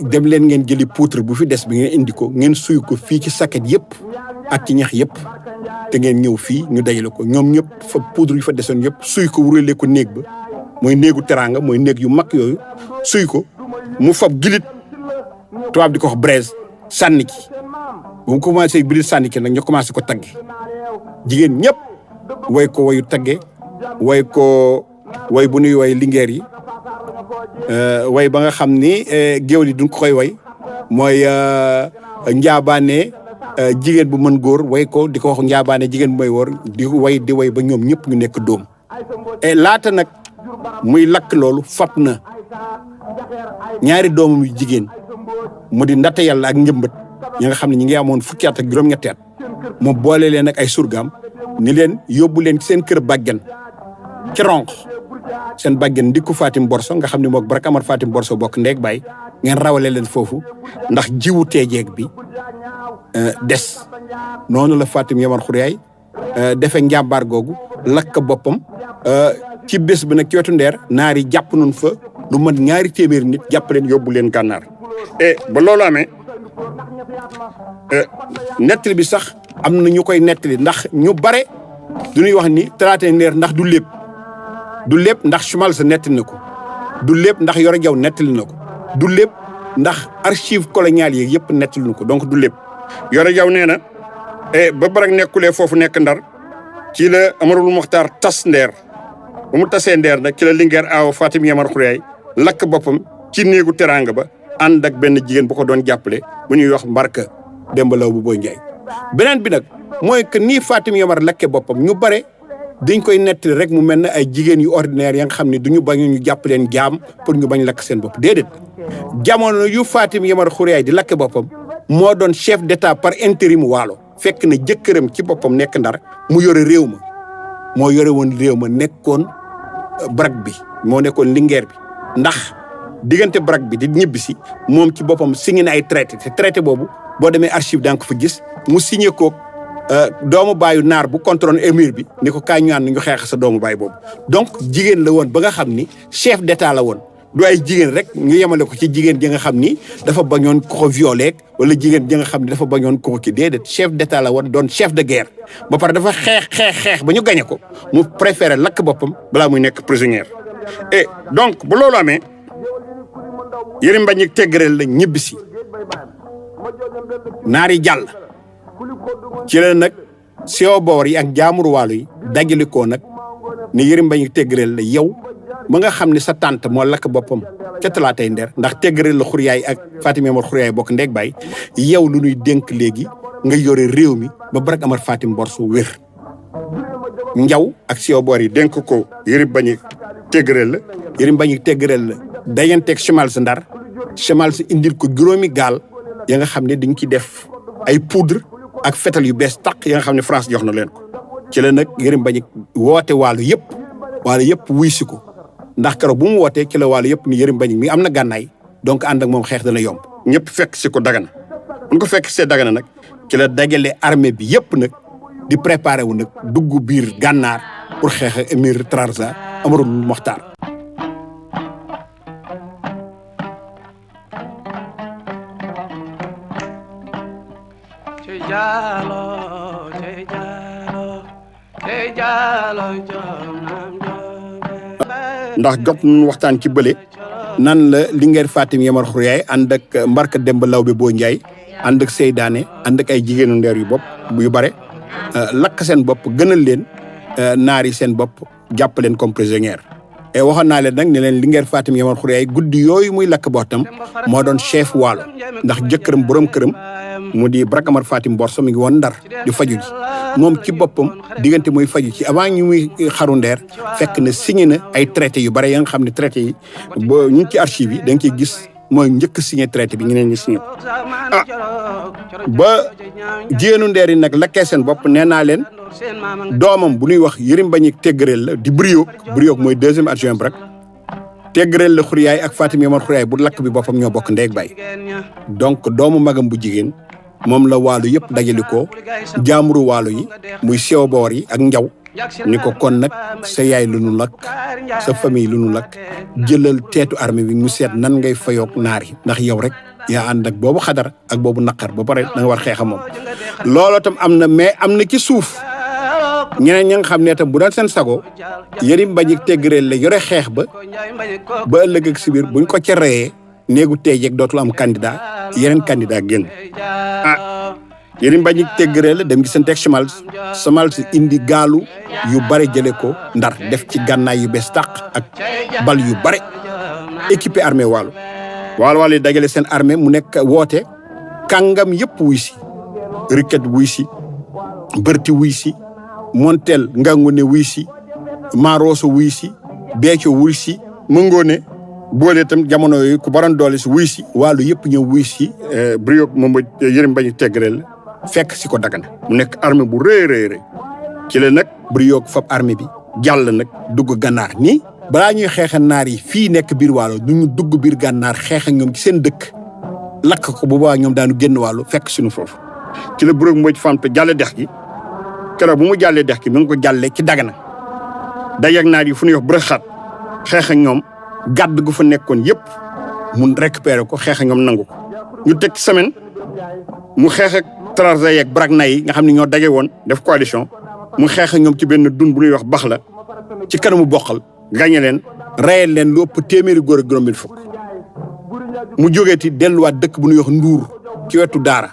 dem leen ngeen jëli poutre bu fi des bi ngeen indi ko ngeen suy ko fii ci saket yëpp ak ci ñax yëpp te ngeen ñëw fii ñu dajale ko ñoom ñëpp fa poudre yu fa desoon yëpp suy ko wurale ko néeg ba mooy néegu teraanga mooy néeg yu mag yooyu suy ko mu fab gilit tubaab di ko wax braise sànni ci bu mu commencé gilit sànni ci nag ñu commencé ko tagge jigéen ñëpp way ko wayu tagge way bu nuy way Linguère yi way ba nga xam ni géwél yi duñ ko koy way mooy njaabaane jigéen bu mën góor way ko di ko wax njaabaane jigéen bu may wóor di way ba ñoom ñëpp ñu nekk dóom et laata nag muy lakk loolu fab na ñaari doomam yu jigéen mu di ndatte yàlla ak njëmbat ñi nga xam ne ñi ngi amoon fukki at ak juróom-ñetti at mu boole leen ak ay surgaam ni leen yóbbu leen ci seen kër bàggen ci ronk seen bàggen ndikku Fatim Borso nga xam ne mook Barak Amar Fatim Borso bokk ndeeg baay ngeen rawale leen foofu ndax jiwu teejeeg bi des noonu la Fatim Yamar Khouriaye defe njàmbaar googu lakk boppam ci bés bi nag ci wetu Nder naar yi jàpp nañ fa lu mat 2 téeméeri nit jàpp leen yóbbu leen gànnaar ba loolu amee nettali bi sax am na ñu koy nettali ndax ñu bare du ñuy wax ni talaata Nder ndax du lépp ndax Chumal sa nettali na ko du lépp ndax Yoro Jaw nettali na ko du lépp ndax archive coloniale yi yëpp nettali na ko donc du lépp Yoro Jaw nee na ba Barak nekkulee foofu nekk Ndar ci la Amadou Mokhtar tas Nder ba mu tasee Nder nag ci la Linguère aaw Fatim Yamar Khouriaye lakk boppam ci néegu teraanga ba ànd ak benn jigéen bu ko doon jàppale bu ñuy wax Mbarka Demba Law bu Boy Njaay beneen bi nag mooy que nii Fatim Yamar lakke boppam ñu bare dañ koy nettali rek mu mel ne ay jigéen yu ordinaire ya nga xam ne du ñu bañ ñu jàpp leen jaam pour ñu bañ lakk seen bopp déedéet jamono yu Fatim Yamar Khouriaye di lakke boppam moo doon chef d'état par intérim Waalo fekk na jëkkëram ci boppam nekk Ndar mu yore réew ma moo yore woon réew ma nekkoon Barak bi moo nekkoon Linguère bi ndax diggante Barak bi di ñibbi si moom ci boppam signé na ay traité te traité boobu boo demee archive da nga ko fa gis mu signé koog doomu baayu naar bu contrôle émir bi ni ko kaay ñu ànd ñu xeex sa doomu baay boobu donc jigéen la woon ba nga xam ni chef d'état la woon du ay jigéen rek ñu yemale ko ci jigéen ji nga xam ni dafa bañoon ko ko violé wala jigéen ji nga xam ni dafa bañoon ko ko ki déedéet chef d'état la woon doon chef de guerre ba pare dafa xeex ba ñu gañe ko mu préféré lakk boppam balaa muy nekk prisonnière et donc bu loolu amee Yërim Mbagnick Tegrel la ñibbisi naar yi jàll ci la nag sio boor yi ak jaamuru waalo yi dajalikoo nag ni Yërim Mbagnick Tegrel la yow ma nga xam ne sa tante moo lakk boppam ca talaatay Nder ndax Tegrel la Khouriaye ak Fatim Yamar Khouriaye bokk ndeeg baay yow lu ñuy dénk léegi nga yore réew mi ba Barak Amar Fatim Borso wér Njaw ak Siyo Boor yi dénk ko Yërim Bañik Tégrel la Yërim Bañik Tégrel la dayanteeg chemal sa Ndar chemal sa indil ko juróomi gaal ya nga xam ne dañ ci def ay poudre ak fetal yu bees tàq ya nga xam ne France jox na leen ko ci la nag Yërim Bañik woote waalo yëpp wuy si ko ndax keroog bu mu wootee ci la waalo yëpp ni Yërim Bañik mi am na gànnaay donc ànd ak moom xeex dana yomb ñëpp fekk si ko Dagana bu ñu ko fekk see Dagana nag ci la dagale armée bi yëpp nag di préparé wu nag dugg biir gànnaar pour xeex ak émir Trarza Amadou Mokhtar. ndax jot nañu waxtaan ci bële nan la Linguère Fatim Yamar Khouriaye ànd ak Mbarka Demba Lawbe Boo Njaay ànd ak Seydaane ànd ak ay jigéenu ndeer yu bare lakk seen bopp gënal leen naar yi seen bopp jàpp leen comme prisonnière et waxoon naa leen nag ne leen Linguère Fatim Yamar Khouriaye guddi yooyu muy lakk bootam moo doon chef waalo ndax jëkkëram borom këram mu di Brakamar Fatim Borso mi ngi woon Ndar di faju ji moom ci boppam diggante muy faju ci avant ñu muy xaru ndeer fekk na signé na ay traité yu bare ya nga xam ne traité yi ba ñu ngi ci archive yi da nga ciy gis mooy njëkk signé traité bi ñeneen ñi signé ba jigéenu ndeer yi nag lakkee seen bopp nee naa leen doomam bu ñuy wax Yërim Bañik Tégrel la di Briogue mooy deuxième adjoint rek Tégrel la Khouriaye ak Fatim Yamar Khouriaye bu lakk bi boppam ñoo bokk ndeeg bay donc doomu magam bu jigéen moom la waalo yëpp dajale ko jaamuru waalo yi muy Siyo Boor yi ak Njaw ni ko kon nag sa yaay lu nu lakk sa famille lu nu lakk jëlal teetu armée bi mu seet nan ngay fayoog naar yi ndax yow rek yaa ànd ak boobu xadar ak boobu naqar ba pare da nga war xeexa moom looloo tam am na mais am na ci suuf ñeneen ña nga xam ne tam bu doon seen sago Yërim Bañik Tégrel la yore xeex ba ëllëg ak si biir buñ ko ca reyee néegu teejeeg dootul am candidat yeneen candidat génn Yërim Bañik Tégrel la dem gi seen teg Chamal si indi gaalu yu bare jële ko Ndar def ci gànnaay yu bees tàq ak bal yu bare équipé armée waalo yi dajale seen armée mu nekk woote kàngam yëpp wuy si Riquet wuy si Bërti wuy si Montel Ngangone wuy si Maroso wuy si Béthio wuy si Mangone boole itam jamono yooyu ku baroon doole si wuy si waalo yëpp ñëw wuy si Briogue moom Yërim Bañik Tégrel fekk si ko Dagana mu nekk armée bu rëy ci la nag Briogue fab armée bi jàll nag dugg gànnaar nii balaa ñuy xeexa naar yi fii nekk biir waalo du ñu dugg biir gànnaar xeexa ñoom ci seen dëkk lakk ko bu boobaa ñoom daanu génn waalo fekk suñu foofu ci la Briogue Mbodj Famte jàlle dex gi keroog bu mu jàllee dex gi mi ngi ko jàllee ci Dagana dajeeg naar yi fu ñuy wax bërëxaat xeexa ñoom gàdd gu fa nekkoon yëpp mun récupéré ko xeexa ñoom nangu ko ñu teg semaine mu xeex ak Trarza yeeg Bragna yi nga xam ne ñoo daje woon def coalition mu xeex ak ñoom ci benn dun bu ñuy wax bax la ci kanamu bokkal gañe leen reyal leen lu ëpp téeméeri góor ak juróom-benn fukk mu jógeeti delluwaat dëkk bu ñuy wax Nduur ci wetu Daara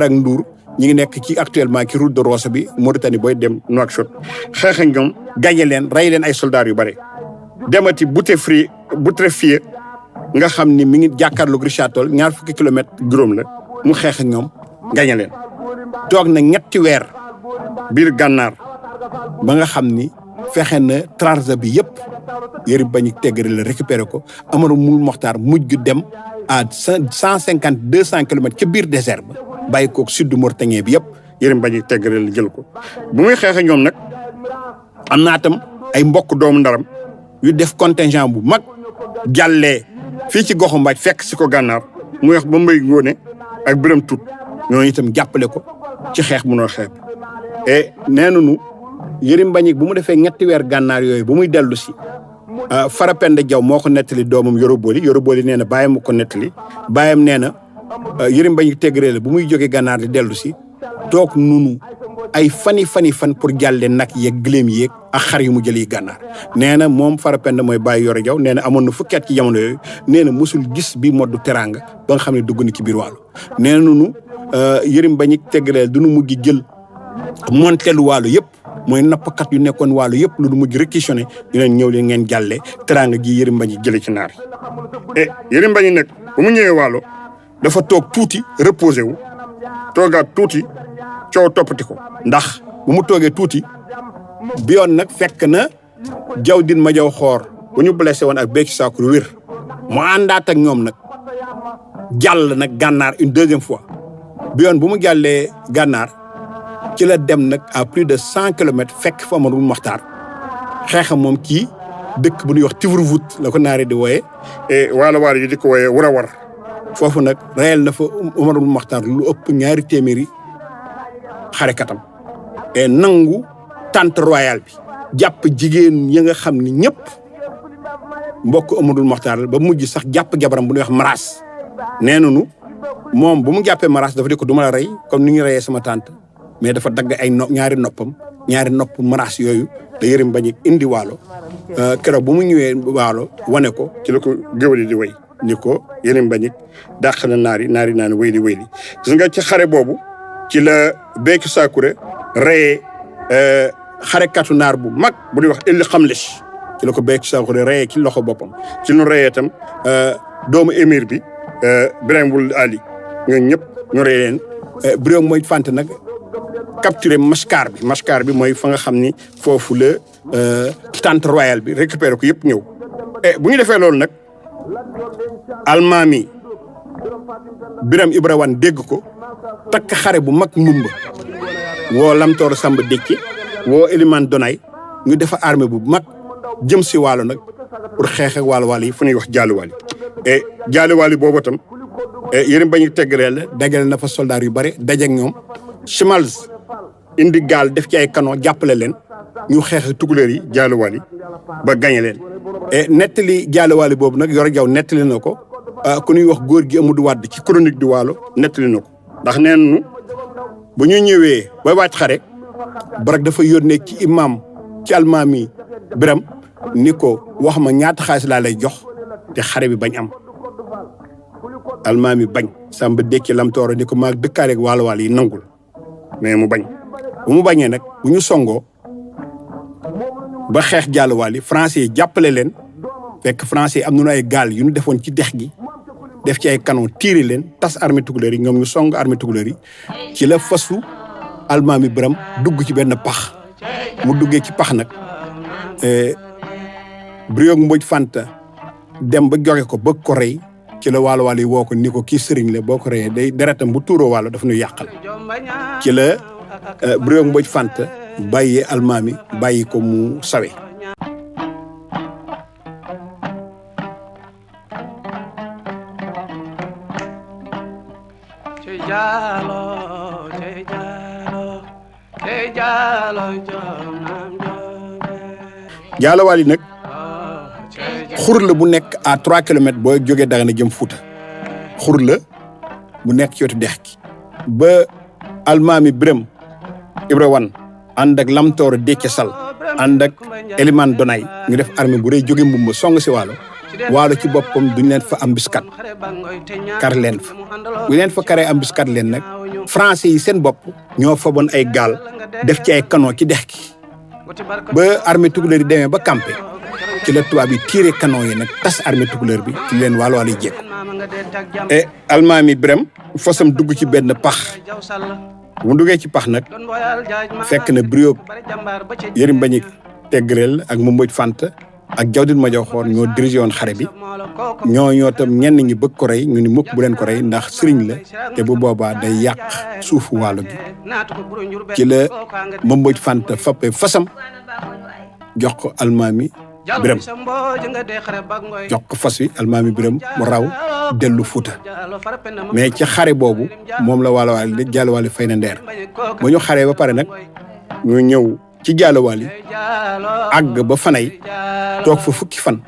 ak Nduur ñi ngi nekk ci actuellement ci route de Rosso bi Mauritanie booy dem Nouakchott xeex ak ñoom gañe leen rey leen ay soldats yu bare demati Bouteflika nga xam ni mi ngi jàkkaarloog Richard Toll ñaar fukki kilomètres juróom la mu xeex ak ñoom gañe leen toog na ñetti weer biir gànnaar ba nga xam ni fexe na Trarza bi yëpp Yërim Bañik Tégrel la récupéré ko Amadou Mokhtar mujj dem à 150 200 kilomètres ca biir désert ba bàyyi koog sud Mauritanie bi yëpp Yërim Bañik Tégrel la jël ko bu muy xeex ak ñoom nag am naa tam ay mbokk doomu ndaram yu def contingent bu mag jàllee fii ci goxu Mbaaj fekk si ko gànnaar mu wax ba Mbay Ngoone ak Biram Tuut ñooñu itam jàppale ko ci xeex bu noo xeex et nee nañu Yërim Bañik bu mu defee ñetti weer gànnaar yooyu ba muy dellu si Farapenda Jaw moo ko nettali doomam Yoroboli nee na bàyyam ko nettali bàyyam nee na Yërim Bañik Tégrel la bu muy jógee gànnaar di dellu si toog nunu ay fan pour jàlle nag yeeg gëléem yeeg ak xar yu mu jëlee gànnaar nee na moom Farapenda mooy bàyyi Yoro Jaw nee na amoon na fukki at ci jamono yooyu nee na mosul gis bi moddu teraanga ba nga xam ne dugg na ci biir Waalo nee nunu Yërim Bañik Tégrel du nu mujj jël montelu Waalo yëpp mooy nappkat yu nekkoon Waalo yëpp lu du mujj réquisitionné ñu leen ñëw leen ngeen jàlle teraanga ji Yërim Bañik jële ci naar yi Yërim Bañik nag bu mu ñëwee Waalo dafa toog tuuti reposé wu toogaat tuuti coow toppati ko ndax bu mu toogee tuuti bi yoon nag fekk na Jawdin ma jaw xoor bu ñu blessé woon ak Béthio Sacouré wér mu àndaat ak ñoom nag jàll nag gànnaar une deuxième fois bi yoon bu mu jàllee gànnaar ci la dem nag à plus de 100 kilomètres fekk fa Amadou Mokhtar xeexam moom kii dëkk bu ñuy wax Tivravout la ko naari di wooye waalo waalo yi di ko wooye war a war foofu nag reyal na fa Amadou Mokhtar lu ëpp 2 téeméeri xarekatam et nangu tente royale bi jàpp jigéen yi nga xam ni ñëpp mbokk Amadou Mokhtar ba mujj sax jàpp jabaram bu ñuy wax Maraas nee nañu moom bu mu jàppee Maraas dafa di ko du ma la rey comme ni ñu reyee sama tante mais dafa dagg ay ñaari nopp Maraas yooyu da Yërim Mbagnick indi waalo keroog bu mu ñëwee waalo wane ko ci la ko géwél yi di wéy ni ko Yërim Mbagnick dàq na naari naan wéy li gis nga ci xare boobu ci la Béthio Sacouré reyee xarekatu naar bu mag bu ñuy wax Elli Xamlis ci la ko Béthio Sacouré reyee ci loxo boppam ci lu reyee itam doomu émir bi Birame Wul Ali ñooñu ñëpp ñu rey leen Birame mooy fànte nag capturé Mascar bi mooy fa nga xam ni foofu la tente royale bi récupéré ko yëpp ñëw bu ñu defee loolu nag almaami Birame Ibra Wane dégg ko takk xare bu mag Ndumba woo Lamtoor Samba Décci woo Elimane Donay ñu defa armée bu mag jëm si waalo nag pour xeex ak waalo yi fu ñuy wax jaaluwaali jaaluwaali boobu itam Yërim Mbagnick tegreel dajale na fa soldat yu bare dajeek ñoom Chimals indi gaal def ci ay canon jàppale leen ñu xeex ak tukulóor yi jaaluwaali ba gañe leen nettali jaaluwaali boobu nag Yoro Jaw nettali na ko ku ñuy wax góor gi Amadou Wade ci chronique du Waalo nettali na ko ndax nee nañu bu ñu ñëwee ba wàcc xare Barak dafa yónnee ci imam ci almaami Biram ni ko wax ma ñaata xaalis laa lay jox te xare bi bañ am almaami bañ Samba Décci Lamtooro ni ko maag dëkkaaleeg waalo yi nangul mais mu bañ bu mu bañee nag bu ñu songoo ba xeex jàlluwaal yi français yi jàppale leen fekk français yi am nañu ay gaal yu ñu defoon ci dex gi def ci ay canon tiiri leen tas armée tukulóor yi ñoom ñu song armée tukulóor yi ci la fasu almaami Biram dugg ci benn pax mu duggee ci pax nag Briogue Mbodj Fanta dem ba joge ko bëgg ko rey ci la waalo yi woo ko ni ko kii sëriñ la boo ko reyee day deretam bu tuuroo waalo daf ñu yàqal ci la Briogue Mbodj Fanta bàyyee almaami bàyyi ko mu sawe jaalowaal yi nag xur la bu nekk à 3 kilomètres booy jógee Dagana jëm Fuuta xur la bu nekk ci wetu dex gi ba almaami Birame Ibra Wane ànd ak Lamtoor Décci Sall ànd ak Elimane Donay ñu def armée bu rëy jóge Mbumba song si waalo ci boppam duñ leen fa embuscade kar leen fa bu leen fa karee embuscade leen nag français yi seen bopp ñoo faboon ay gaal def ci ay canon ci dex gi ba armée tukulóor yi demee ba campé ci la tubaab yi tiré canon yi nag tas armée tukulóor bi ci leen waalo yi jékku et almaami Birame fosam dugg ci benn pax bu duggee ci pax nag fekk na Briogue Yërim Mbagnick tegreel ak mu Mbodj Fanta ak Jawdin ma jaw xoor ñoo dirigé woon xare bi ñoo tam ñenn ñi bëgg ko rey ñu ni mukk bu leen ko rey ndax sëriñ la te bu boobaa day yàq suufu waalo gi ci la mu Mbodj Fanta fappe fasam jox ko almaami Birame jox ko fas wi almaami Birame mu raw dellu Fuuta mais ci xare boobu moom la waalo jàlluwaali fay na ndeer ba ñu xaree ba pare nag ñu ñëw ci jàlluwaali àgg ba Fanay toog fa fukki fan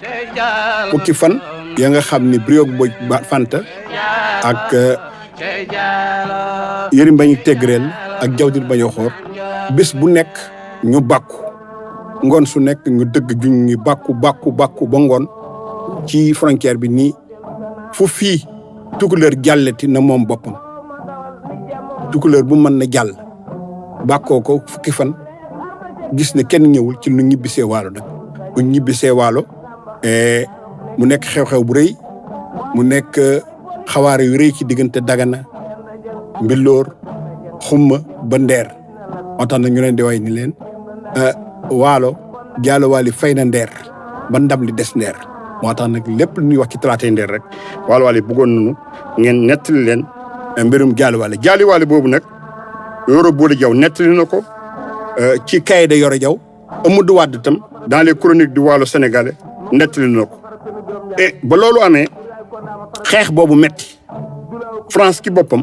ya nga xam ni Briogue Mbodj Fanta ak Yërim Mbagnick tegreel ak Jawdin ma jaw xoor bés bu nekk ñu bàkku ngoon su nekk ñu dëgg juñ ñu bàkku ba ngoon ci frontière bi nii fu fii tukulóor jàlleti na moom boppam tukulóor bu mën na jàll bàkkoo ko fukki fan gis ne kenn ñëwul ci lu ñibbisee waalo nag bu ñibbisee waalo mu nekk xew-xew bu rëy mu nekk xawaare yu rëy ci diggante Dagana Mbilor Xumma ba Ndeer moo tax na ñu leen di way ni leen waalo Diallo Wally fay na Nder ba ndam li des Nder moo tax nag lépp lu ñuy wax ci talaatay Nder rek Waalo Wally bëggoon nañu ngeen nettali leen mbirum Diallo Wally boobu nag Yoro Bode Diaw nettali na ko ci cahier de Yoro Diaw Amadou Wade tam dans les chroniques du Waalo sénégalais nettali na ko et ba loolu amee xeex boobu metti France ki boppam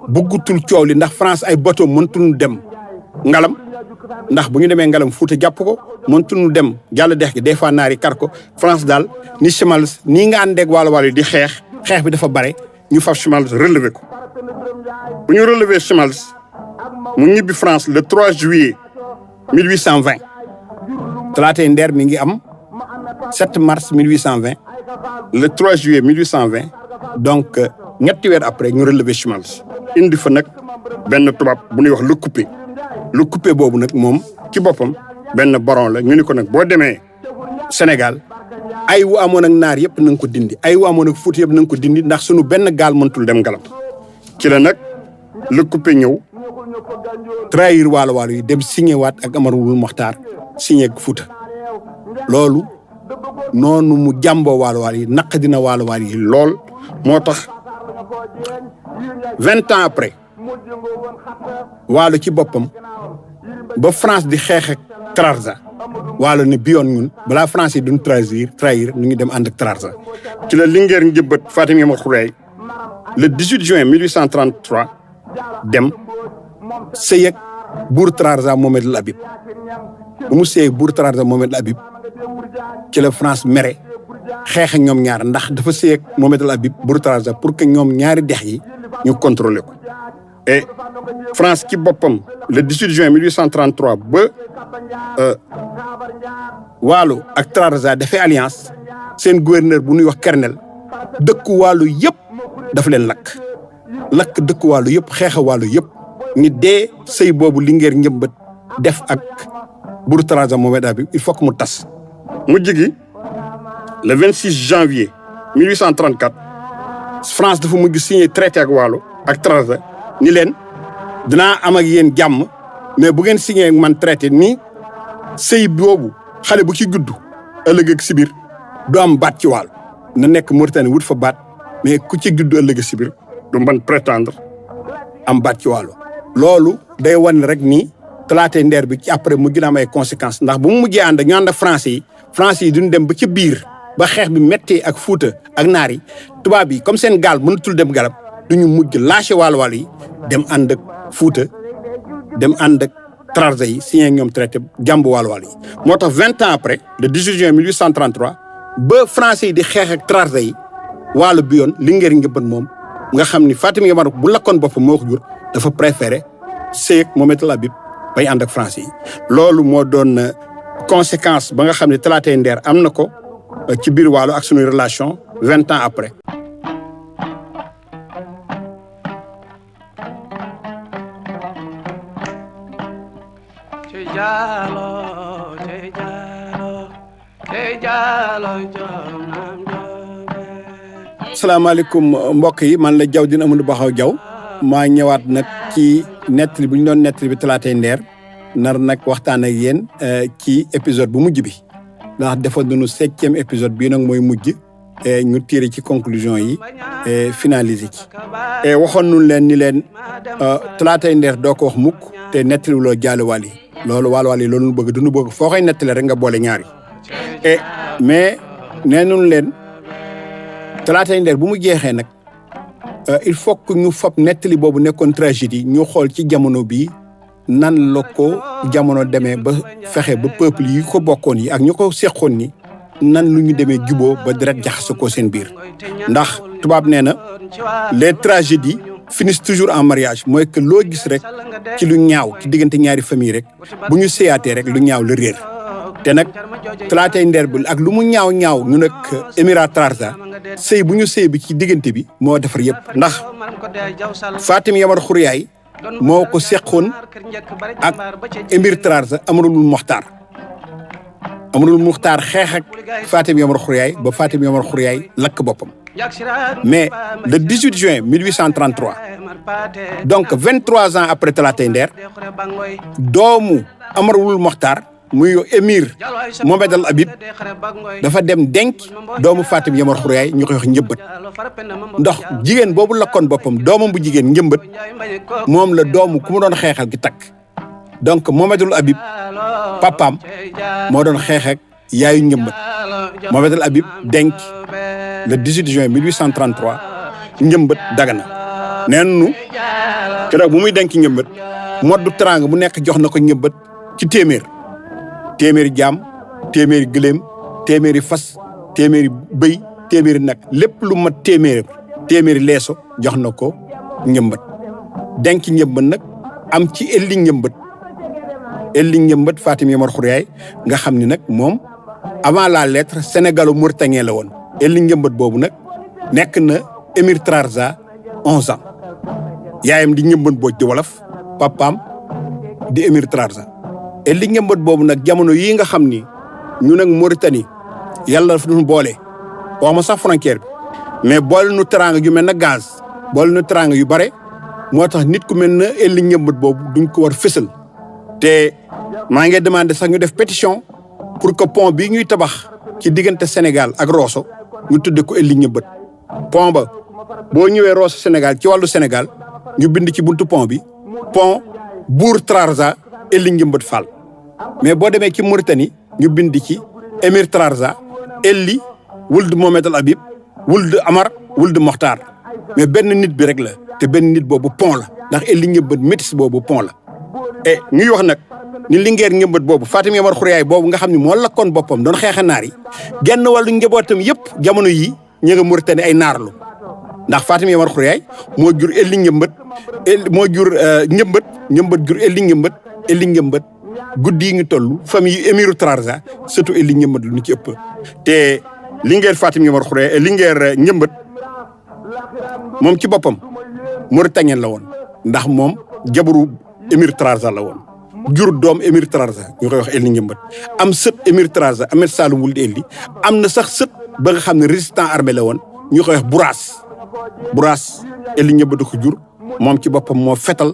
bëggutul coow li ndax France ay bateau mëntuñu dem ngalam ndax bu ñu demee ngalam Fuuta jàpp ko mëntuñu dem jàll dex gi des fois naari kar ko France daal ni Chimals nii nga àndeeg Waalo Wally di xeex bi dafa bare ñu faf Chimals relevé ko bu ñu relevé Chimals mu ñibbi France le 3 juillet 1820 talaatay Nder mi ngi am 7 mars 1820 le 3 juillet 1820 donc ñetti weer après ñu relevé Chimals indi fa nag benn tubaab bu ñuy wax le coupé boobu nag moom ci boppam benn baron la ñu ni ko nag boo demee Sénégal ay wu amoon ak naar yëpp na nga ko dindi ay wu amoon ak Fuuta yëpp na nga ko dindi ndax sunu benn gaal mëntul dem ngalam ci la nag le coupé ñëw trahir Waalo Wally yi dem signé waat ak Amar Wul Moxtaar signé ak Fuuta loolu noonu mu jàmboo Waalo Wally yi naq dina Waalo Wally yi lool moo tax 20 ans après Waalo ci boppam ba France di xeex ak Trarza Waalo ne bi yoon ñun balaa France yi duñ trahir ñu ngi dem ànd ak Trarza ci la Linguère njëbbat Fatim Yamar Khouraye le 18 juin 1833 dem sëy ak buur Trarza Mohamed El Habib bu mu sëy ak buur Trarza Mohamed El Habib ci la France mere xeex ak ñoom ñaar ndax dafa sëy ak Mohamed El Habib buur Trarza pour que ñoom ñaari dex yi ñu contrôler ko et France ci boppam le 18 juin 1833 ba Waalo ak Trarza dafay alliance seen gouverneur bu ñuy wax Kernel dëkku Waalo yëpp dafa leen lakk dëkku Waalo yëpp xeexa Waalo yëpp ni dee sëy boobu Linguère njëmbat def ak buur Trarza Mohamed El Habib il faut que mu tas mujj gi le 26 janvier 1834 France dafa mujj signé traité ak Waalo ak Trarza ni leen dinaa am ak yéen jàmm mais bu ngeen signé ak man traité ni sëy boobu xale bu ci juddu ëllëg ak sibir du am baat ci Waalo na nekk Mauritanie wut fa baat mais ku ci juddu ëllëg ak sibir du mën prétendre am baat ci Waalo loolu day wan rek ni talaatay Nder bi ci après mu gën a am ay conséquences ndax bu mu mujjee ànd ñu ànd ak français yi duñ dem ba ci biir ba xeex bi méttee ak Fuuta ak naar yi tubaab yi comme seen gaal mënatul dem galab duñu mujj lâché Waalo Wally yi dem ànd ak Fuuta dem ànd ak Trarza yi signé ñoom traité jàmb Waalo Wally yi moo tax 20 ans après le 18 juin 1833 ba français yi di xeex ak Trarza yi Waalo bi yoon Linguère njëbbat moom nga xam ni Fatim Yamar bu lakkoon boppam moo ko jur dafa préféré sëy ak Mohamed El Habib bay ànd ak français yi loolu moo doon conséquence ba nga xam ne talaatay Nder am na ko ci biir Waalo ak suñuy relation 20 ans après. asalaamaaleykum mbokk yi man la Diawdine Amadou Bakhaw Diaw maa ñëwaat nag ci nettali bi ñu doon nettali bi talaatay Nder nar nag waxtaan ak yéen ci épisode bu mujj bi ndax defoon nañu 7e épisode bii nag mooy mujj ñu tiré ci conclusion yi finalisé ci et waxoon nañu leen ni leen talaatay Nder doo ko wax mukk te nettaliwuloo Diallo Wally loolu Waalo Wally loolu ñu bëgg duñu bëgg foo koy nettali rek nga boole ñaari et mais nee nañu leen talaatay Nder bu mu jeexee nag il faut que ñu fob nettali boobu nekkoon tragédie ñu xool ci jamono bii nan la ko jamono demee ba fexe ba peuple yi ko bokkoon yi ak ñu ko seqoon ni nan lu ñu demee juboo ba deret jaxase ko seen biir ndax tubaab nee na les tragédies finissent toujours en mariage mooy que loo gis rek ci lu ñaaw ci diggante ñaari famille rek bu ñu séyaatee rek lu ñaaw la réer te nag talaatay Nder bi ak lu mu ñaaw ñu nag Émirat Trarza sëy bu ñu sëy bi ci diggante bi moo defar yëpp ndax Fatim Yamar Khouraye moo ko seqoon ak Émir Trarza Amarul Moxtaar xeex ak Fatim Yamar Khouraye ba Fatim Yamar Khouraye lakk boppam mais le 18 juin 1833 donc 23 ans après talaatay Nder doomu Amar wul Mokhtar muy émir Mohamed Al Habib dafa dem denc doomu Fatim Yamar Khouraye ñu koy wax njëmbat ndax jigéen boobu lakkoon boppam doomam bu jigéen njëmbat moom la doomu ku mu doon xeexal gi takk donc Mohamed Al Habib papaam moo doon xeex ak yaayu njëmbat Mohamed Al Habib denc le 18 juin 1833 njëmbat Dagana nee nañu keroog bu muy denc njëmbat moddu teraanga bu nekk jox na ko njëmbat ci téeméeri jaam téeméeri gëléem téeméeri fas téeméeri bëy téeméeri nag lépp lu mat téeméeri leeso jox na ko njëmbat denc njëmbat nag am ci elli njëmbat Fatim Yamar Khouraye nga xam ni nag moom avant la lettre sénégalo-mauritanien la woon elli njëmbat boobu nag nekk na émir Trarza 11 ans yaayam di njëmbat booj di wolof papaam di émir Trarza elli njëmbat boobu nag jamono yii nga xam ni ñu nag Mauritanie yàlla dafa ñu boole wax ma sax frontière bi mais boole nu teraanga yu mel na gaz boole nu teraanga yu bare moo tax nit ku mel na elli njëmbat boobu duñ ko war fësal te maa ngi demandé sax ñu def pétition pour que pont bii ñuy tabax ci diggante Sénégal ak Rosso ñu tudde ko elli njëmbat pont ba boo ñëwee Rosso Sénégal ci wàllu Sénégal ñu bind ci buntu pont bi pont Bour Trarza elli njëmbat Fall mais boo demee ci Mauritanie ñu bind ci émir Trarza elli wuld Mohamed Al Habib wuld Amar wuld Mokhtar mais benn nit bi rek la te benn nit boobu pont la ndax elli njëmbat métis boobu pont la et ñuy wax nag ni lingeer njëmbat boobu Fatim Yamar Khouraye boobu nga xam ne moo lakkoon boppam doon xeexa naar yi genn wàllu njabootam yëpp jamono yii ñu nga Mauritanie ay naarlu ndax Fatim Yamar Khouraye moo jur elli njëmbat moo jur njëmbat jur elli njëmbat guddi yi ngi toll famille émiru Trarza surtout elli njëmbat lu ñu ci ëpp te lingeer Fatim Yamar Khouraye lingeer njëmbat moom ci boppam mauritanien la woon ndax moom jabaru émir Trarza la woon jur doom émir Trarza ñu koy wax elli njëmbat am sët émir Trarza Ahmed Saloum wuld elli am na sax sët ba nga xam ne résistant armé la woon ñu koy wax Bouraas elli njëmbat ko jur moom ci boppam moo fetal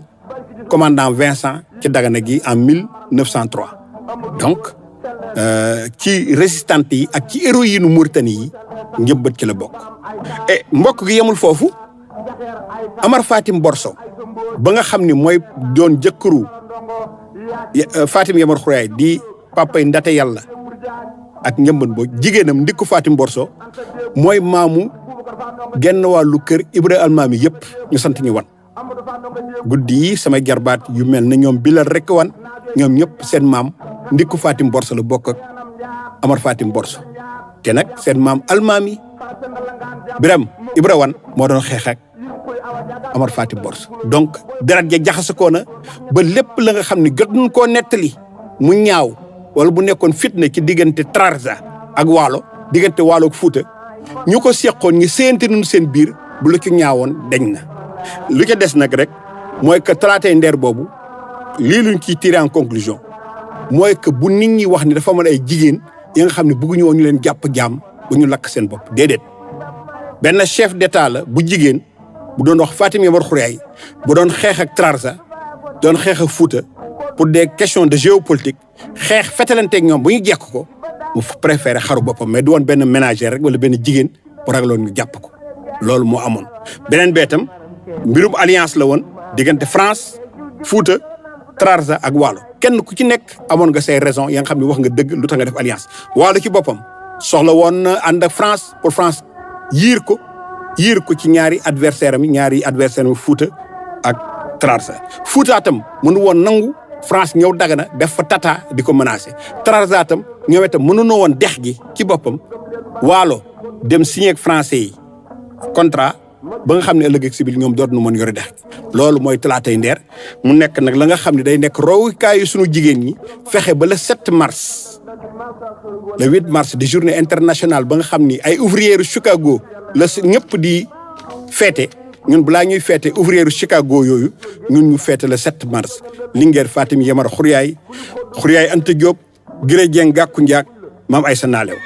commandant Vincent ci Dagana gi en 1903 donc ci résistante yi ak ci héroïne u Mauritanie yi njëmbat ci la bokk et mbokk gi yemul foofu Amar Fatim Borso ba nga xam ni mooy doon jëkkëru Fatim Yamar Khouraye di papay ndate yàlla ak njëmbat boo jigéenam ndikku Fatim Borso mooy maamu genn wàllu kër Ibra Almaami yëpp ñu sant ñu wan guddi yi samay jarbaat yu mel ne ñoom bilal rek wan ñoom ñëpp seen maam ndikku Fatim Borso la bokk ak Amar Fatim Borso te nag seen maam Almaami Biram Ibra wan moo doon xeex ak Amar Fatim Borso donc deret ja jaxasakoo na ba lépp la nga xam ne jot nañ koo nettali mu ñaaw wala bu nekkoon fitna ci diggante Trarza ak Waalo diggante Waalo ak Fuuta ñu ko seqoon ñi séente nañu seen biir bu la ci ñaawoon deñ na lu ca des nag rek mooy que talaatay ndeer boobu lii luñ ciy tiré en conclusion mooy que bu nit ñi wax ni dafa amoon ay jigéen yi nga xam ne bëgguñu woon ñu leen jàpp jaam bu ñu lakk seen bopp déedéet benn chef d'état la bu jigéen bu doon wax Fatim Yamar Khouraye bu doon xeex ak Trarza doon xeex ak Fouta pour des questions de géopolitique xeex fetalanteeg ñoom bu ñu jekk ko mu préféré xaru boppam mais du woon benn ménagère rek wala benn jigéen bu ragaloon ñu jàpp ko loolu moo amoon. beneen bee tam mbirum alliance la woon diggante France Fouta Trarza ak Waalo kenn ku ci nekk amoon nga say raison ya nga xam ne wax nga dëgg lu tax nga def alliance Waalo ci boppam soxla woon na ànd ak France pour France yiir ko ci ñaari adversaire am Fouta ak Trarza Fouta tam mënu woon nangu France ñëw Dagana def fa tata di ko menacé Trarza tam ñoom itam mënunoo woon dex gi ci boppam Waalo dem signé ak français yi contrat ba nga xam ne ëllëg ak si biir ñoom doot nu mën yore dex gi loolu mooy talaatay ndeer mu nekk nag la nga xam ne day nekk roowukaayu suñu jigéen ñi fexe ba le 7 mars le 8 mars di journée internationale ba nga xam ni ay ouvriers Chicago la ñëpp di feete ñun balaa ñuy feete ouvriers Chicago yooyu ñun ñu feete le 7 mars Linguère Fatim Yamar Khouraye Anta Diop Giré Dieng Gàkku Njaak Maam Aysa Naalew